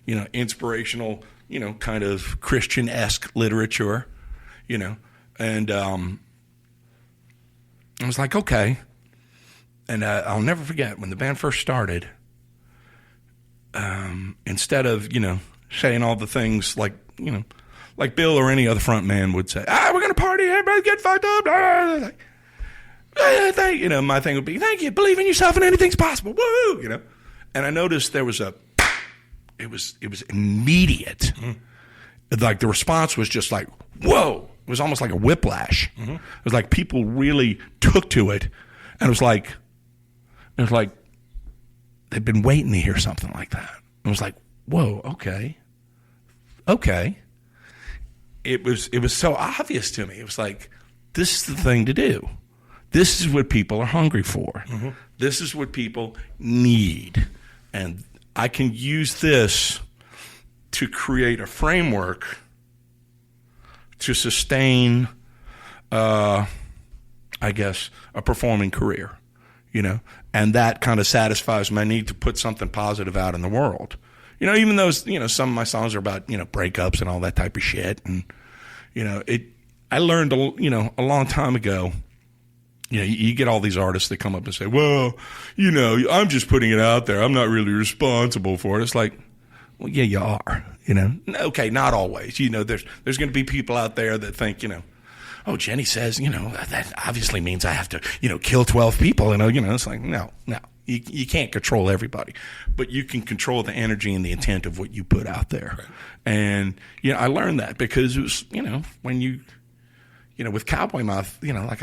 you know, inspirational, you know, kind of Christian-esque literature, you know. And I was like, okay. And I'll never forget, when the band first started, instead of, you know, saying all the things like, you know, like Bill or any other front man would say, we're going to party, everybody get fucked up. You know, my thing would be, thank you, believe in yourself and anything's possible. Woo! You know? And I noticed there was it was immediate. Mm-hmm. Like the response was just like, whoa. It was almost like a whiplash. Mm-hmm. It was like people really took to it. And it was like they'd been waiting to hear something like that. It was like, whoa, okay. it was so obvious to me. It was like, this is the thing to do. This is what people are hungry for. Mm-hmm. This is what people need. And I can use this to create a framework to sustain, I guess, a performing career, and that kind of satisfies my need to put something positive out in the world. Even though, some of my songs are about, breakups and all that type of shit. And, I learned, a long time ago, you get all these artists that come up and say, well, I'm just putting it out there. I'm not really responsible for it. It's like, well, yeah, you are, Okay, not always. There's going to be people out there that think, oh, Jenny says, that obviously means I have to, kill 12 people. It's like, no. You can't control everybody, but you can control the energy and the intent of what you put out there. Right. And, I learned that because it was, when you, with Cowboy Mouth, like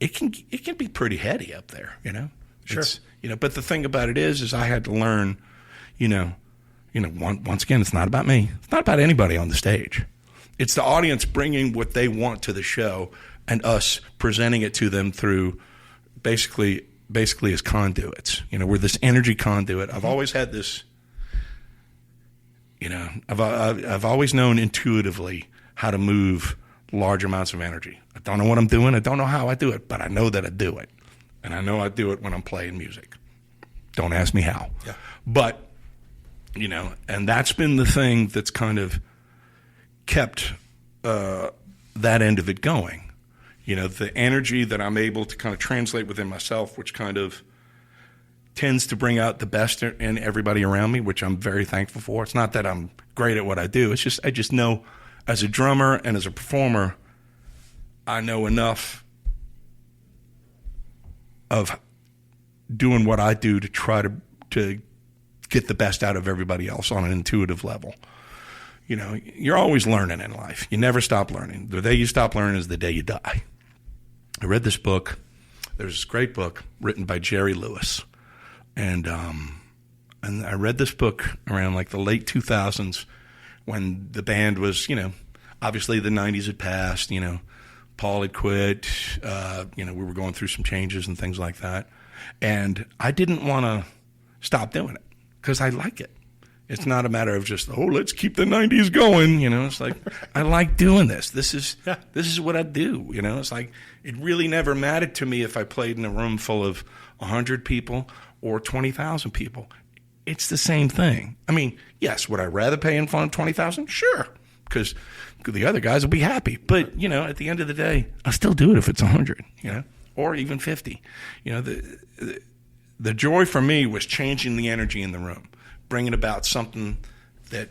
it can be pretty heady up there, Sure. But the thing about it is I had to learn, once again, it's not about me. It's not about anybody on the stage. It's the audience bringing what they want to the show and us presenting it to them through basically as conduits. We're this energy conduit. I've always had this, I've always known intuitively how to move large amounts of energy. I don't know what I'm doing. I don't know how I do it, but I know that I do it. And I know I do it when I'm playing music. Don't ask me how. Yeah. But, and that's been the thing that's kind of kept that end of it going. The energy that I'm able to kind of translate within myself, which kind of tends to bring out the best in everybody around me, which I'm very thankful for. It's not that I'm great at what I do. It's just I just know as a drummer and as a performer, I know enough of doing what I do to try to get the best out of everybody else on an intuitive level. You're always learning in life. You never stop learning. The day you stop learning is the day you die. I read this book. There's this great book written by Jerry Lewis. And I read this book around like the late 2000s when the band was, obviously the 90s had passed, Paul had quit, we were going through some changes and things like that. And I didn't want to stop doing it because I like it. It's not a matter of just, let's keep the 90s going. It's like, I like doing this. This is what I do. It's like, it really never mattered to me if I played in a room full of 100 people or 20,000 people. It's the same thing. I mean, yes, would I rather pay in front of 20,000? Sure, because the other guys will be happy. But, at the end of the day, I'll still do it if it's 100, or even 50. The joy for me was changing the energy in the room, bringing about something that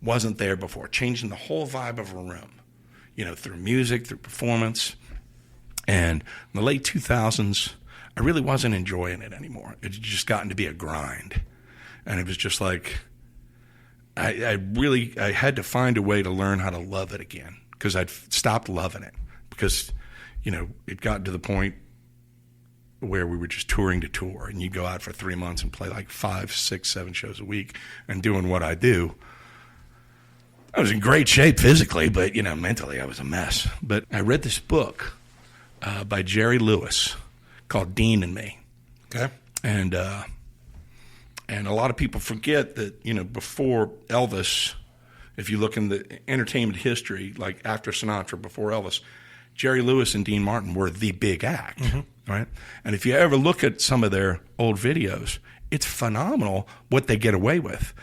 wasn't there before, changing the whole vibe of a room, through music, through performance. And in the late 2000s, I really wasn't enjoying it anymore. It had just gotten to be a grind. And it was just like, I had to find a way to learn how to love it again because I'd stopped loving it because, it got to the point where we were just touring to tour, and you go out for 3 months and play like 5, 6, 7 shows a week and doing what I do. I was in great shape physically, but, mentally I was a mess. But I read this book by Jerry Lewis called Dean and Me. Okay. And a lot of people forget that, before Elvis, if you look in the entertainment history, like after Sinatra, before Elvis, Jerry Lewis and Dean Martin were the big act. Mm-hmm. Right? And if you ever look at some of their old videos, it's phenomenal what they get away with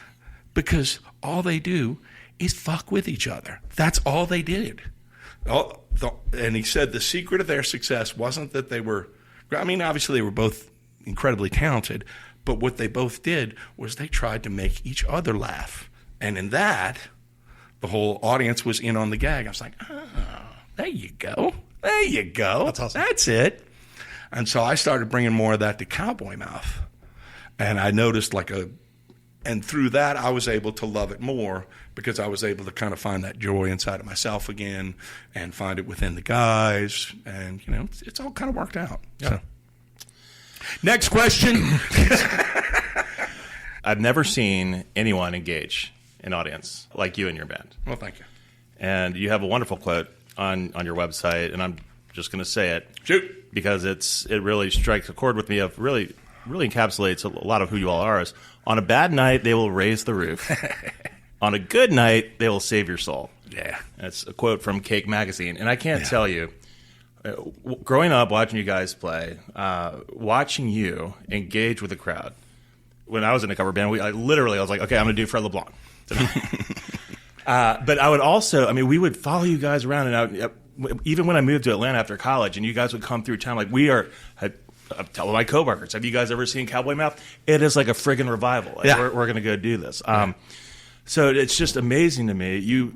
because all they do is fuck with each other. That's all they did. And he said the secret of their success wasn't that they were, obviously they were both incredibly talented, but what they both did was they tried to make each other laugh. And in that, the whole audience was in on the gag. I was like, there you go. There you go. That's awesome. That's it. And so I started bringing more of that to Cowboy Mouth. And I noticed and through that I was able to love it more because I was able to kind of find that joy inside of myself again and find it within the guys. And, it's all kind of worked out. Yeah. So. Next question. I've never seen anyone engage an audience like you and your band. Well, thank you. and you have a wonderful quote on your website, and I'm just going to say it. Shoot. Because it really strikes a chord with me of really encapsulates a lot of who you all are. Is on a bad night, they will raise the roof. On a good night, they will save your soul. Yeah. That's a quote from Cake Magazine. And I can't tell you, growing up, watching you guys play, watching you engage with the crowd. When I was in a cover band, I was like, okay, I'm going to do Fred LeBlanc tonight. But I would also, we would follow you guys around. And even when I moved to Atlanta after college, and you guys would come through town, like I'm telling my coworkers, have you guys ever seen Cowboy Mouth? It is like a friggin' revival. Like, we're going to go do this. So it's just amazing to me. You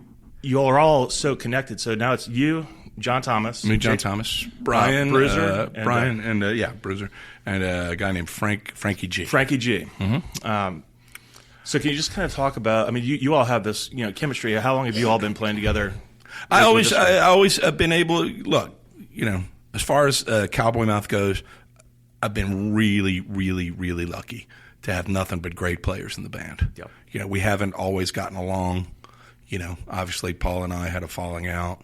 all are all so connected. So now it's you, John Thomas. Me, John Thomas. Brian. Bruiser. Bruiser. And a guy named Frankie G. Frankie G. Mm-hmm. So can you just kind of talk about, you all have this chemistry. How long have you all been playing together? I always have been able to, look, as far as Cowboy Mouth goes, I've been really, really, really lucky to have nothing but great players in the band. Yep. We haven't always gotten along. Obviously Paul and I had a falling out,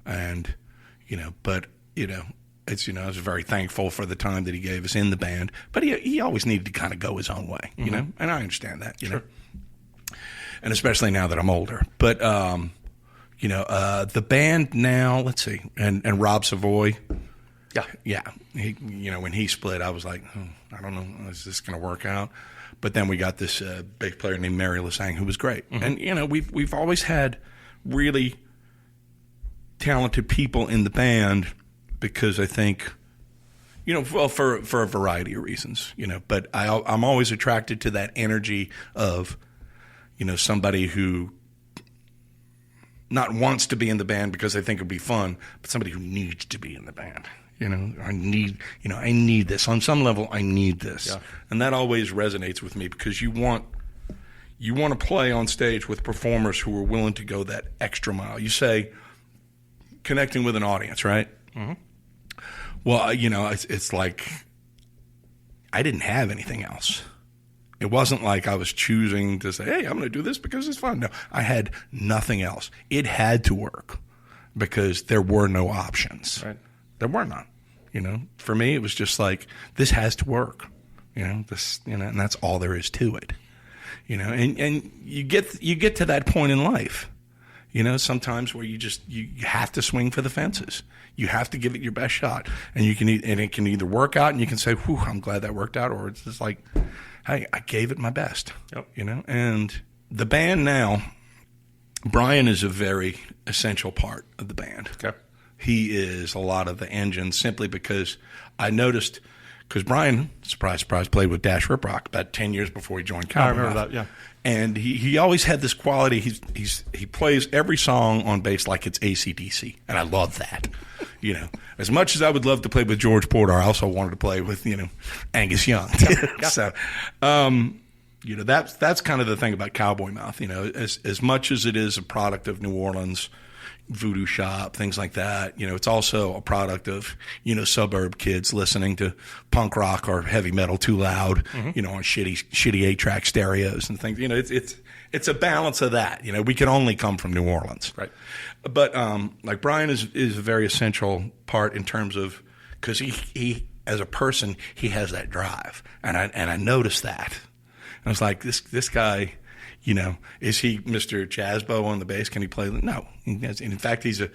and but I was very thankful for the time that he gave us in the band. But he always needed to kind of go his own way, and I understand that, Sure. And especially now that I'm older. But the band now, let's see, and Rob Savoy. Yeah. When he split, I was like, I don't know, is this going to work out? But then we got this bass player named Mary Lasang, who was great. Mm-hmm. And we've always had really talented people in the band because I think, for a variety of reasons, But I'm always attracted to that energy of, somebody who not wants to be in the band because they think it'd be fun, but somebody who needs to be in the band. I need this. On some level, I need this. Yeah. And that always resonates with me because you want to play on stage with performers who are willing to go that extra mile. You say connecting with an audience, right? Mm-hmm. Well, it's like I didn't have anything else. It wasn't like I was choosing to say, hey, I'm going to do this because it's fun. No, I had nothing else. It had to work because there were no options. Right. There were none. For me, it was just like, this has to work, and that's all there is to it, and you get to that point in life, sometimes where you have to swing for the fences. You have to give it your best shot, and it can either work out and you can say, whew, I'm glad that worked out, or it's just like, hey, I gave it my best. Yep. And the band now, Brian is a very essential part of the band. Okay. He is a lot of the engine simply because I noticed, because Brian, surprise, surprise, played with Dash Rip Rock about 10 years before he joined Cowboy Mouth. I remember that, yeah. And he always had this quality. He plays every song on bass like it's AC/DC, and I love that. As much as I would love to play with George Porter, I also wanted to play with Angus Young. Yeah. So, that's kind of the thing about Cowboy Mouth. As much as it is a product of New Orleans, voodoo shop, things like that. It's also a product of, suburb kids listening to punk rock or heavy metal too loud, mm-hmm. On shitty 8-track stereos and things. It's a balance of that. We can only come from New Orleans. Right. But like Brian is a very essential part in terms of, because he as a person, he has that drive. And I noticed that. And I was like, this guy, is he Mr. Jazzbo on the bass? Can he play? No. In fact, he's a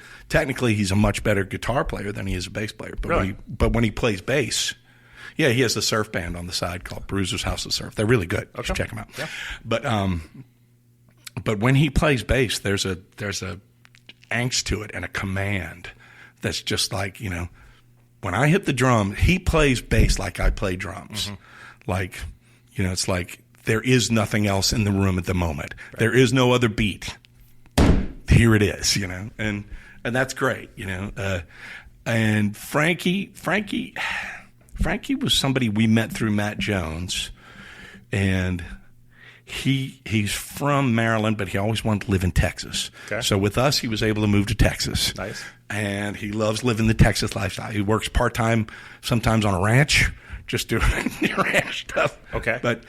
much better guitar player than he is a bass player. But really? When he plays bass, yeah, he has a surf band on the side called Bruiser's House of Surf. They're really good. You should check them out. Yeah. But when he plays bass, there's a angst to it and a command that's just like, when I hit the drum, he plays bass like I play drums. Mm-hmm. Like, it's like, there is nothing else in the room at the moment. Right. There is no other beat. Here it is, and that's great, and Frankie was somebody we met through Matt Jones, and he's from Maryland, but he always wanted to live in Texas. Okay. So with us, he was able to move to Texas. Nice. And he loves living the Texas lifestyle. He works part-time, sometimes on a ranch, just doing ranch stuff. Okay. But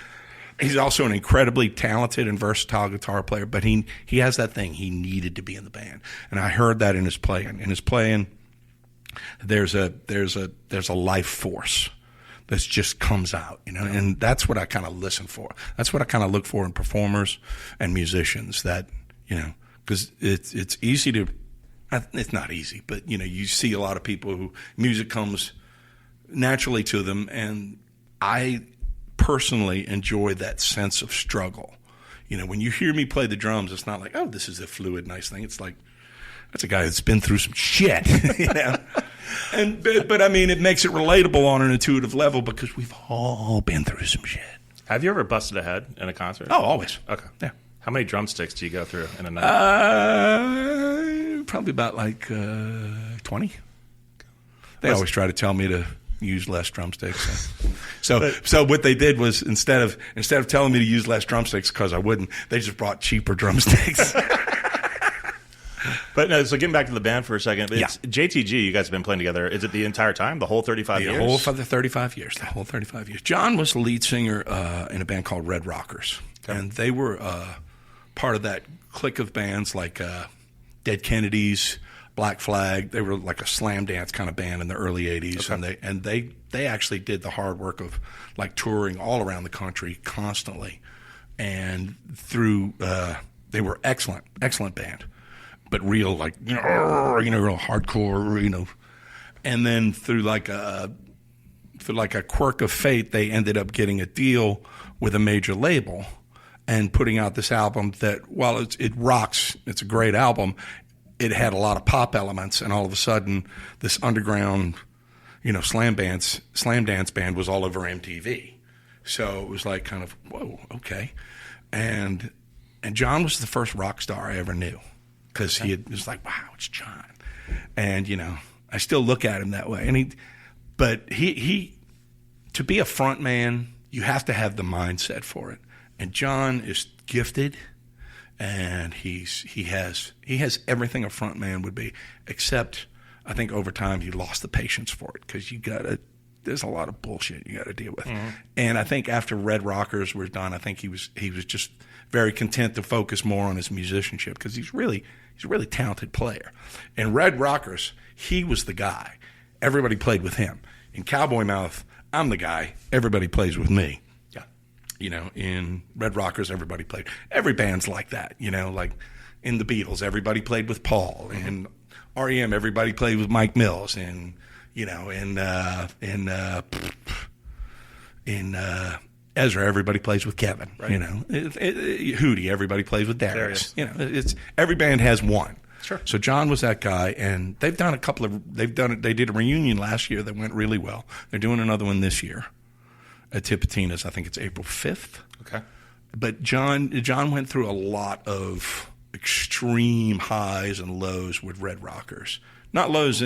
He's also an incredibly talented and versatile guitar player, but he has that thing. He needed to be in the band, and I heard that in his playing. In his playing, there's a life force that just comes out, and that's what I kind of listen for. That's what I kind of look for in performers and musicians. That because it's easy to, it's not easy, but you see a lot of people who music comes naturally to them, and I personally enjoy that sense of struggle. When you hear me play the drums, it's not like, oh, this is a fluid, nice thing. It's like, that's a guy that's been through some shit, But I mean, it makes it relatable on an intuitive level because we've all been through some shit. Have you ever busted a head in a concert? Oh, always. Okay. Yeah. How many drumsticks do you go through in a night? Probably about 20. They always try to tell me to use less drumsticks. So what they did was instead of telling me to use less drumsticks because I wouldn't, they just brought cheaper drumsticks. But no, so getting back to the band for a second, it's JTG, you guys have been playing together. Is it the entire time, the whole 35 years? The whole 35 years. The whole 35 years. John was the lead singer in a band called Red Rockers. Okay. And they were part of that clique of bands like Dead Kennedys, Black Flag. They were like a slam dance kind of band in the early 80s. Okay. And they actually did the hard work of like touring all around the country constantly. And through, they were excellent band. But real, like, real hardcore, And then through like a quirk of fate, they ended up getting a deal with a major label and putting out this album that, while it rocks, it's a great album, it had a lot of pop elements, and all of a sudden, this underground, slam dance band was all over MTV. So it was like kind of, whoa, okay. And John was the first rock star I ever knew. Because it was like, wow, it's John. And, I still look at him that way. And but he to be a front man, you have to have the mindset for it. And John is gifted, and he has everything a front man would be, except I think over time he lost the patience for it because there's a lot of bullshit you got to deal with. Mm-hmm. And I think after Red Rockers was done, I think he was just very content to focus more on his musicianship because he's a really talented player. In Red Rockers, he was the guy. Everybody played with him. In Cowboy Mouth, I'm the guy. Everybody plays with me. Yeah. In Red Rockers, everybody played. Every band's like that. Like in the Beatles, everybody played with Paul. Mm-hmm. In REM, everybody played with Mike Mills. And in Ezra, everybody plays with Kevin. Right. Hootie, everybody plays with Darius. It's every band has one. Sure. So John was that guy, and they've done they did a reunion last year that went really well. They're doing another one this year at Tipitina's. I think it's April 5th. Okay. But John went through a lot of extreme highs and lows with Red Rockers. Not lows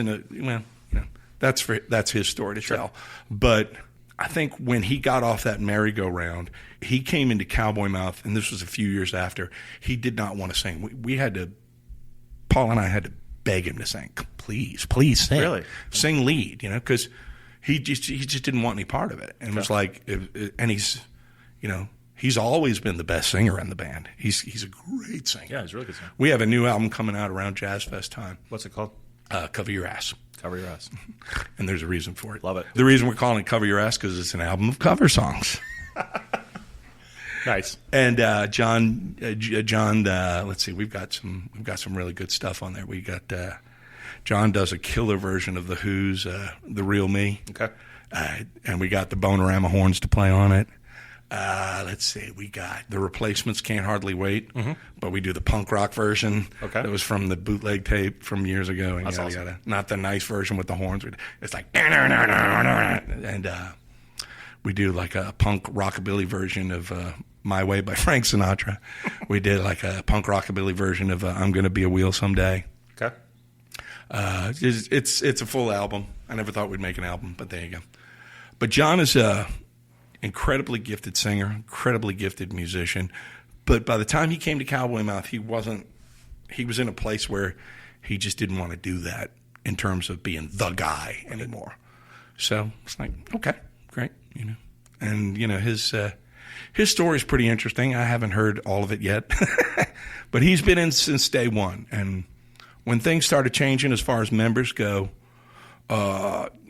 that's his story to tell. But I think when he got off that merry-go-round, he came into Cowboy Mouth, and this was a few years after. He did not want to sing. Paul and I had to beg him to sing. Please sing. Really? Sing lead, because he just didn't want any part of it. And it was like, and he's always been the best singer in the band. He's a great singer. Yeah, he's a really good singer. We have a new album coming out around Jazz Fest time. What's it called? Cover Your Ass. Cover Your Ass. And there's a reason for it. Love it. The reason we're calling it Cover Your Ass because it's an album of cover songs. Nice. And John, let's see, we've got some really good stuff on there. We got John does a killer version of the Who's "The Real Me." Okay. And we got the Bonerama horns to play on it. Let's see, we got the Replacements, Can't Hardly Wait, but we do the punk rock version. Okay. That was from the bootleg tape from years ago. And that's awesome. Not the nice version with the horns. It's like, and we do like a punk rockabilly version of My Way by Frank Sinatra. We did like a punk rockabilly version of I'm Gonna Be a Wheel Someday. Okay. It's a full album. I never thought we'd make an album, but there you go. But John is a incredibly gifted singer, incredibly gifted musician. But by the time he came to Cowboy Mouth, he was in a place where he just didn't want to do that in terms of being the guy anymore. So it's like, okay, great, And his story is pretty interesting. I haven't heard all of it yet, but he's been in since day one. And when things started changing as far as members go,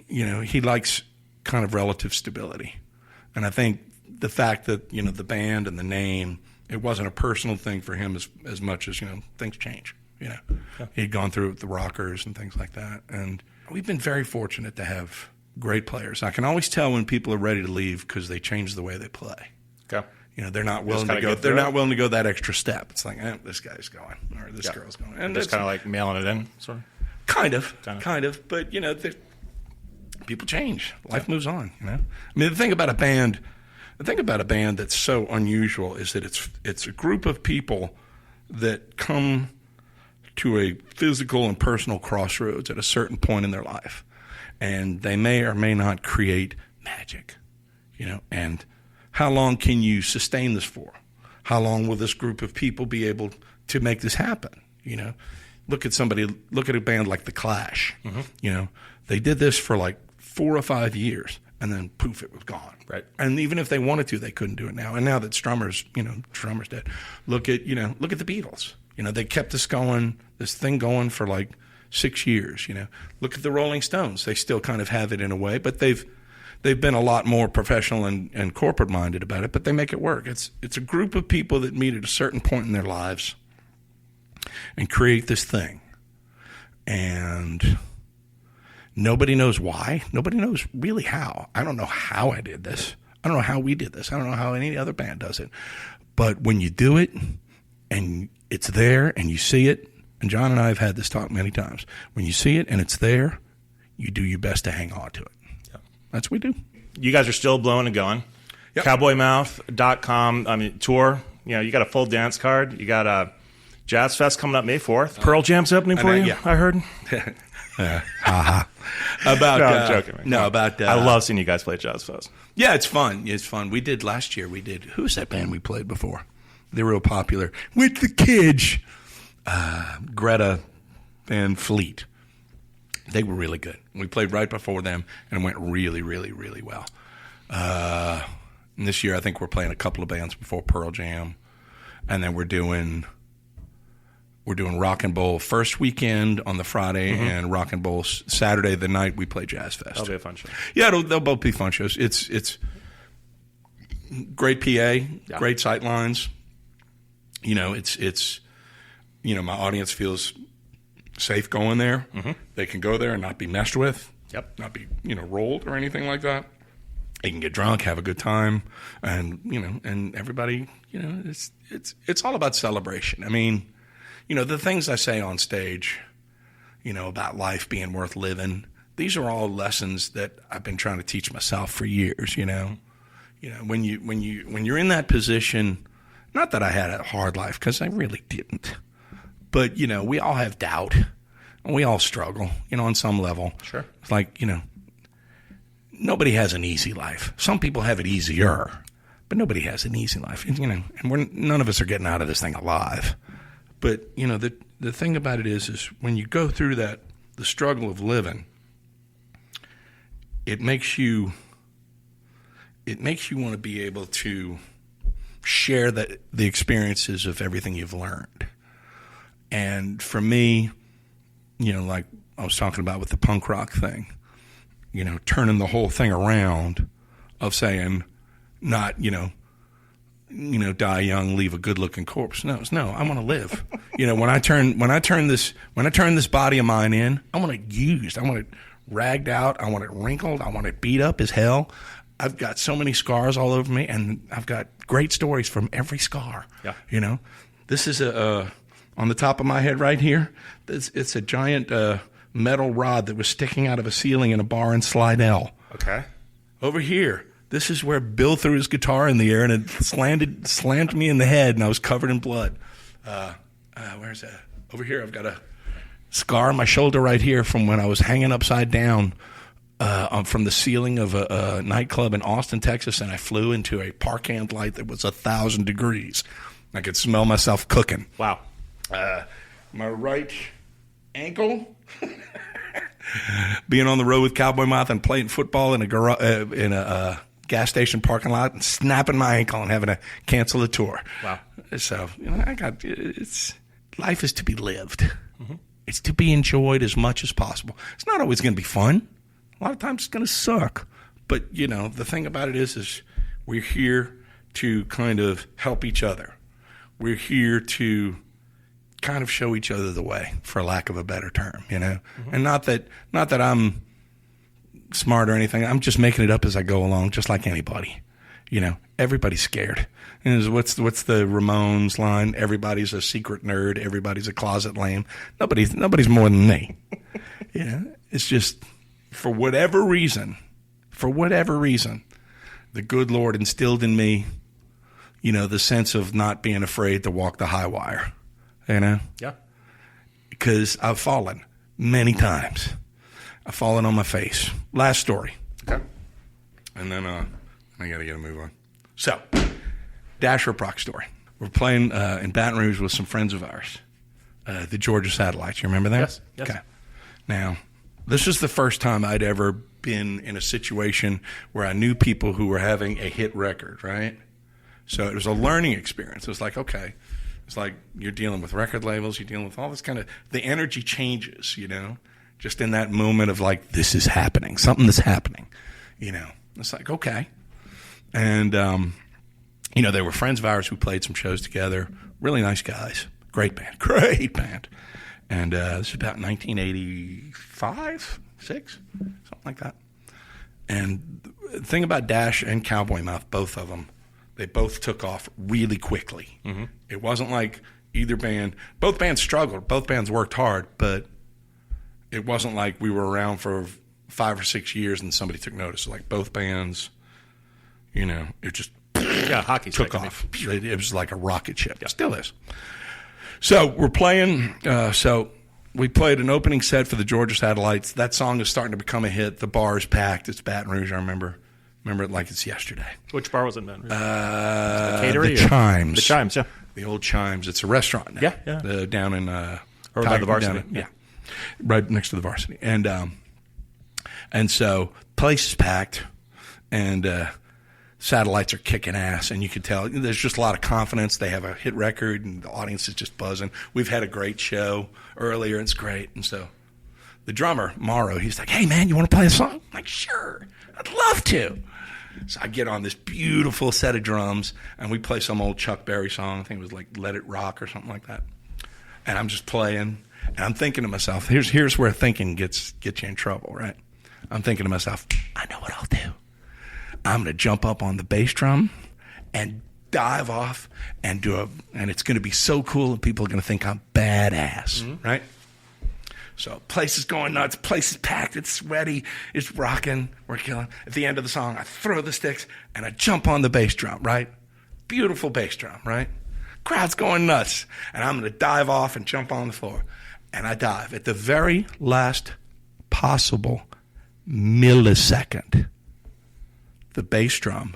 he likes kind of relative stability. And I think the fact that, the band and the name, it wasn't a personal thing for him as much as, things change. Yeah. He'd gone through it with the Rockers and things like that. And we've been very fortunate to have great players. I can always tell when people are ready to leave because they change the way they play. Okay. They're not willing to go. They're not willing to go that extra step. It's like, this guy's going, or this girl's going, and just kind of like mailing it in, sort of. Kind of. But people change. Life moves on. I mean, the thing about a band that's so unusual is that it's a group of people that come to a physical and personal crossroads at a certain point in their life, and they may or may not create magic. And how long can you sustain this for? How long will this group of people be able to make this happen? Look at a band like The Clash. Mm-hmm. They did this for like 4 or 5 years, and then poof, it was gone. Right. And even if they wanted to, they couldn't do it now. And now that Strummer's dead, look at the Beatles. They kept this thing going for like 6 years. Look at the Rolling Stones. They still kind of have it in a way, but they've been a lot more professional and corporate minded about it, but they make it work. It's a group of people that meet at a certain point in their lives and create this thing. And nobody knows why. Nobody knows really how. I don't know how I did this. I don't know how we did this. I don't know how any other band does it. But when you do it and it's there and you see it, and John and I have had this talk many times, when you see it and it's there, you do your best to hang on to it. That's what we do. You guys are still blowing and going. Yep. Cowboymouth.com. I mean, tour. You got a full dance card. You got a Jazz Fest coming up May 4th. Pearl Jam's opening for you, I heard. I'm joking. Man. No, about... I love seeing you guys play Jazz Fest. Yeah, it's fun. We did last year. Who's that band we played before? They're real popular. With the kids. Greta Van Fleet. They were really good. We played right before them, and it went really, really, really well. And this year, I think we're playing a couple of bands before Pearl Jam, and then we're doing Rock and Bowl first weekend on the Friday, mm-hmm. and Rock and Bowl Saturday the night we play Jazz Fest. That'll be a fun show. Yeah, they'll both be fun shows. It's great PA, great sight lines. It's my audience feels safe going there. Mm-hmm. They can go there and not be messed with. Yep. Not be, rolled or anything like that. They can get drunk, have a good time, and and everybody, it's all about celebration. I mean, the things I say on stage, about life being worth living, these are all lessons that I've been trying to teach myself for years, when you're in that position, not that I had a hard life, because I really didn't. But, we all have doubt, and we all struggle, on some level. Sure. It's like, nobody has an easy life. Some people have it easier, but nobody has an easy life. And, and none of us are getting out of this thing alive. But, the thing about it is when you go through the struggle of living, it makes you want to be able to share the experiences of everything you've learned. And for me, like I was talking about with the punk rock thing, turning the whole thing around of saying not, die young, leave a good-looking corpse. No, I want to live. When I turn this body of mine in, I want it used. I want it ragged out. I want it wrinkled. I want it beat up as hell. I've got so many scars all over me, and I've got great stories from every scar. Yeah. This is on the top of my head right here, it's a giant metal rod that was sticking out of a ceiling in a bar in Slidell. Okay. Over here, this is where Bill threw his guitar in the air and it slammed me in the head, and I was covered in blood. Where's that? Over here, I've got a scar on my shoulder right here from when I was hanging upside down from the ceiling of a nightclub in Austin, Texas, and I flew into a parkand light that was 1,000 degrees. I could smell myself cooking. Wow. My right ankle, being on the road with Cowboy Mouth and playing football in a gas station parking lot and snapping my ankle and having to cancel the tour. Wow. So, life is to be lived. Mm-hmm. It's to be enjoyed as much as possible. It's not always going to be fun. A lot of times it's going to suck. But, the thing about it is we're here to kind of help each other. We're here to kind of show each other the way, for lack of a better term, Mm-hmm. And not that I'm smart or anything. I'm just making it up as I go along, just like anybody. Everybody's scared. And what's the Ramones line? Everybody's a secret nerd. Everybody's a closet lame. Nobody's more than me. It's just for whatever reason, the good Lord instilled in me, the sense of not being afraid to walk the high wire. Yeah. Because I've fallen many times. I've fallen on my face. Last story. Okay. And then I got to get a move on. So, Dasher Proc story. We're playing in Baton Rouge with some friends of ours, the Georgia Satellites. You remember that? Yes. Okay. Now, this is the first time I'd ever been in a situation where I knew people who were having a hit record, right? So it was a learning experience. It was like, okay, it's like you're dealing with record labels, you're dealing with all this kind of, the energy changes, just in that moment of like, this is happening, something that's happening, It's like, okay. And, they were friends of ours who played some shows together, really nice guys, great band. And this is about 1985, 6, something like that. And the thing about Dash and Cowboy Mouth, both of them, they both took off really quickly. Mm-hmm. It wasn't like both bands struggled, both bands worked hard, but it wasn't like we were around for 5 or 6 years and somebody took notice. Like both bands, it just hockey took off. It was like a rocket ship. Yeah. It still is. So we're playing. We played an opening set for the Georgia Satellites. That song is starting to become a hit. The bar is packed. It's Baton Rouge. I remember it like it's yesterday. Which bar was it in Baton Rouge? The Chimes. The Chimes, yeah. The old Chimes. It's a restaurant now. Yeah. Down in or by the Varsity. Yeah. Right next to the Varsity. And so place is packed, and Satellites are kicking ass, and you can tell there's just a lot of confidence. They have a hit record, and the audience is just buzzing. We've had a great show earlier, and it's great. And so the drummer, Morrow, he's like, hey, man, you want to play a song? I'm like, sure, I'd love to. So I get on this beautiful set of drums, and we play some old Chuck Berry song. I think it was like Let It Rock or something like that. And I'm just playing, and I'm thinking to myself, here's where thinking gets you in trouble, right? I'm thinking to myself, I know what I'll do. I'm going to jump up on the bass drum and dive off and and it's going to be so cool and people are going to think I'm badass, mm-hmm. right? So place is going nuts, place is packed, it's sweaty, it's rocking, we're killing. At the end of the song, I throw the sticks and I jump on the bass drum, right? Beautiful bass drum, right? Crowd's going nuts. And I'm going to dive off and jump on the floor. And I dive. At the very last possible millisecond, the bass drum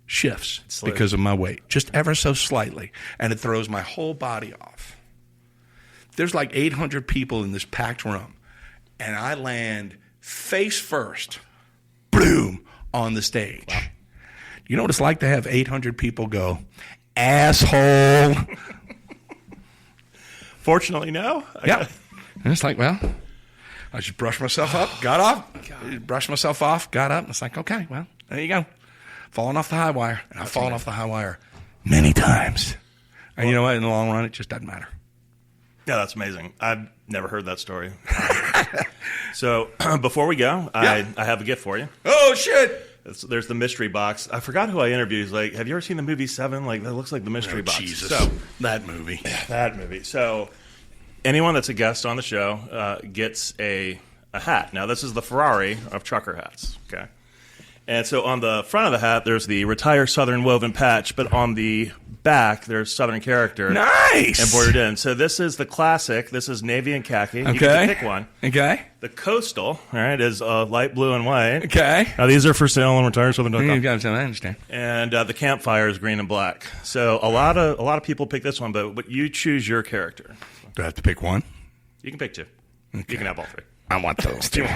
shifts because of my weight, just ever so slightly, and it throws my whole body off. There's like 800 people in this packed room, and I land face first, boom, on the stage. Wow. You know what it's like to have 800 people go, asshole? Fortunately, no. Yeah. And it's like, well, I just brushed myself up, got off, brushed myself off, got up, and it's like, okay, well, there you go. Falling off the high wire. And I've fallen off the high wire many times. And you know what? In the long run, it just doesn't matter. Yeah, that's amazing. I've never heard that story. So before we go, I have a gift for you. Oh, shit. There's the mystery box. I forgot who I interviewed. He's like, have you ever seen the movie Seven? Like, that looks like the mystery box. Jesus. So, that movie. That movie. So anyone that's a guest on the show gets a hat. Now, this is the Ferrari of trucker hats, okay? And so on the front of the hat, there's the Retire Southern Woven patch, but on the back, there's Southern character. Nice! Embroidered in. So this is the classic. This is navy and khaki. Okay. You get to pick one. Okay. The coastal, all right, is light blue and white. Okay. Now, these are for sale on retiresouthern.com. I understand. And the campfire is green and black. So a lot of people pick this one, but you choose your character. Do I have to pick one? You can pick two. Okay. You can have all three. I want those two.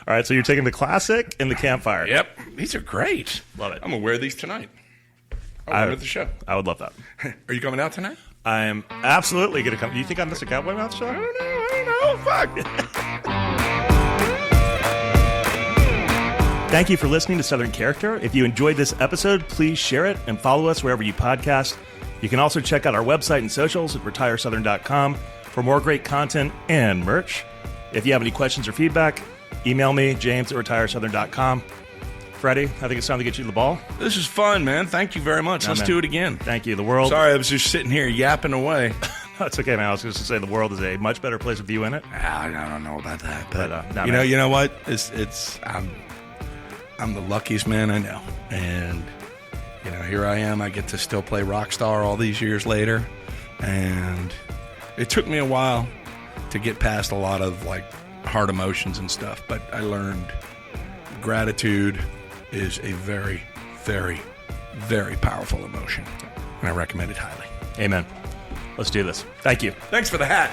All right, so you're taking the classic and the campfire. Yep. These are great. Love it. I'm going to wear these tonight. I'll wear at the show. I would love that. Are you coming out tonight? I'm absolutely going to come. Do you think I missed a Cowboy Mouth show? I don't know. Fuck. Thank you for listening to Southern Character. If you enjoyed this episode, please share it and follow us wherever you podcast. You can also check out our website and socials at retiresouthern.com for more great content and merch. If you have any questions or feedback, email me, james@retiresouthern.com. Freddie, I think it's time to get you the ball. This is fun, man. Thank you very much. Let's do it again. Thank you. The world. Sorry, I was just sitting here yapping away. That's okay, man. I was just going to say the world is a much better place with you in it. I don't know about that, but no, you know what? I'm the luckiest man I know, and here I am. I get to still play rock star all these years later, and it took me a while to get past a lot of hard emotions and stuff, but I learned gratitude is a very, very, very powerful emotion, and I recommend it highly. Amen. Let's do this. Thank you. Thanks for the hat.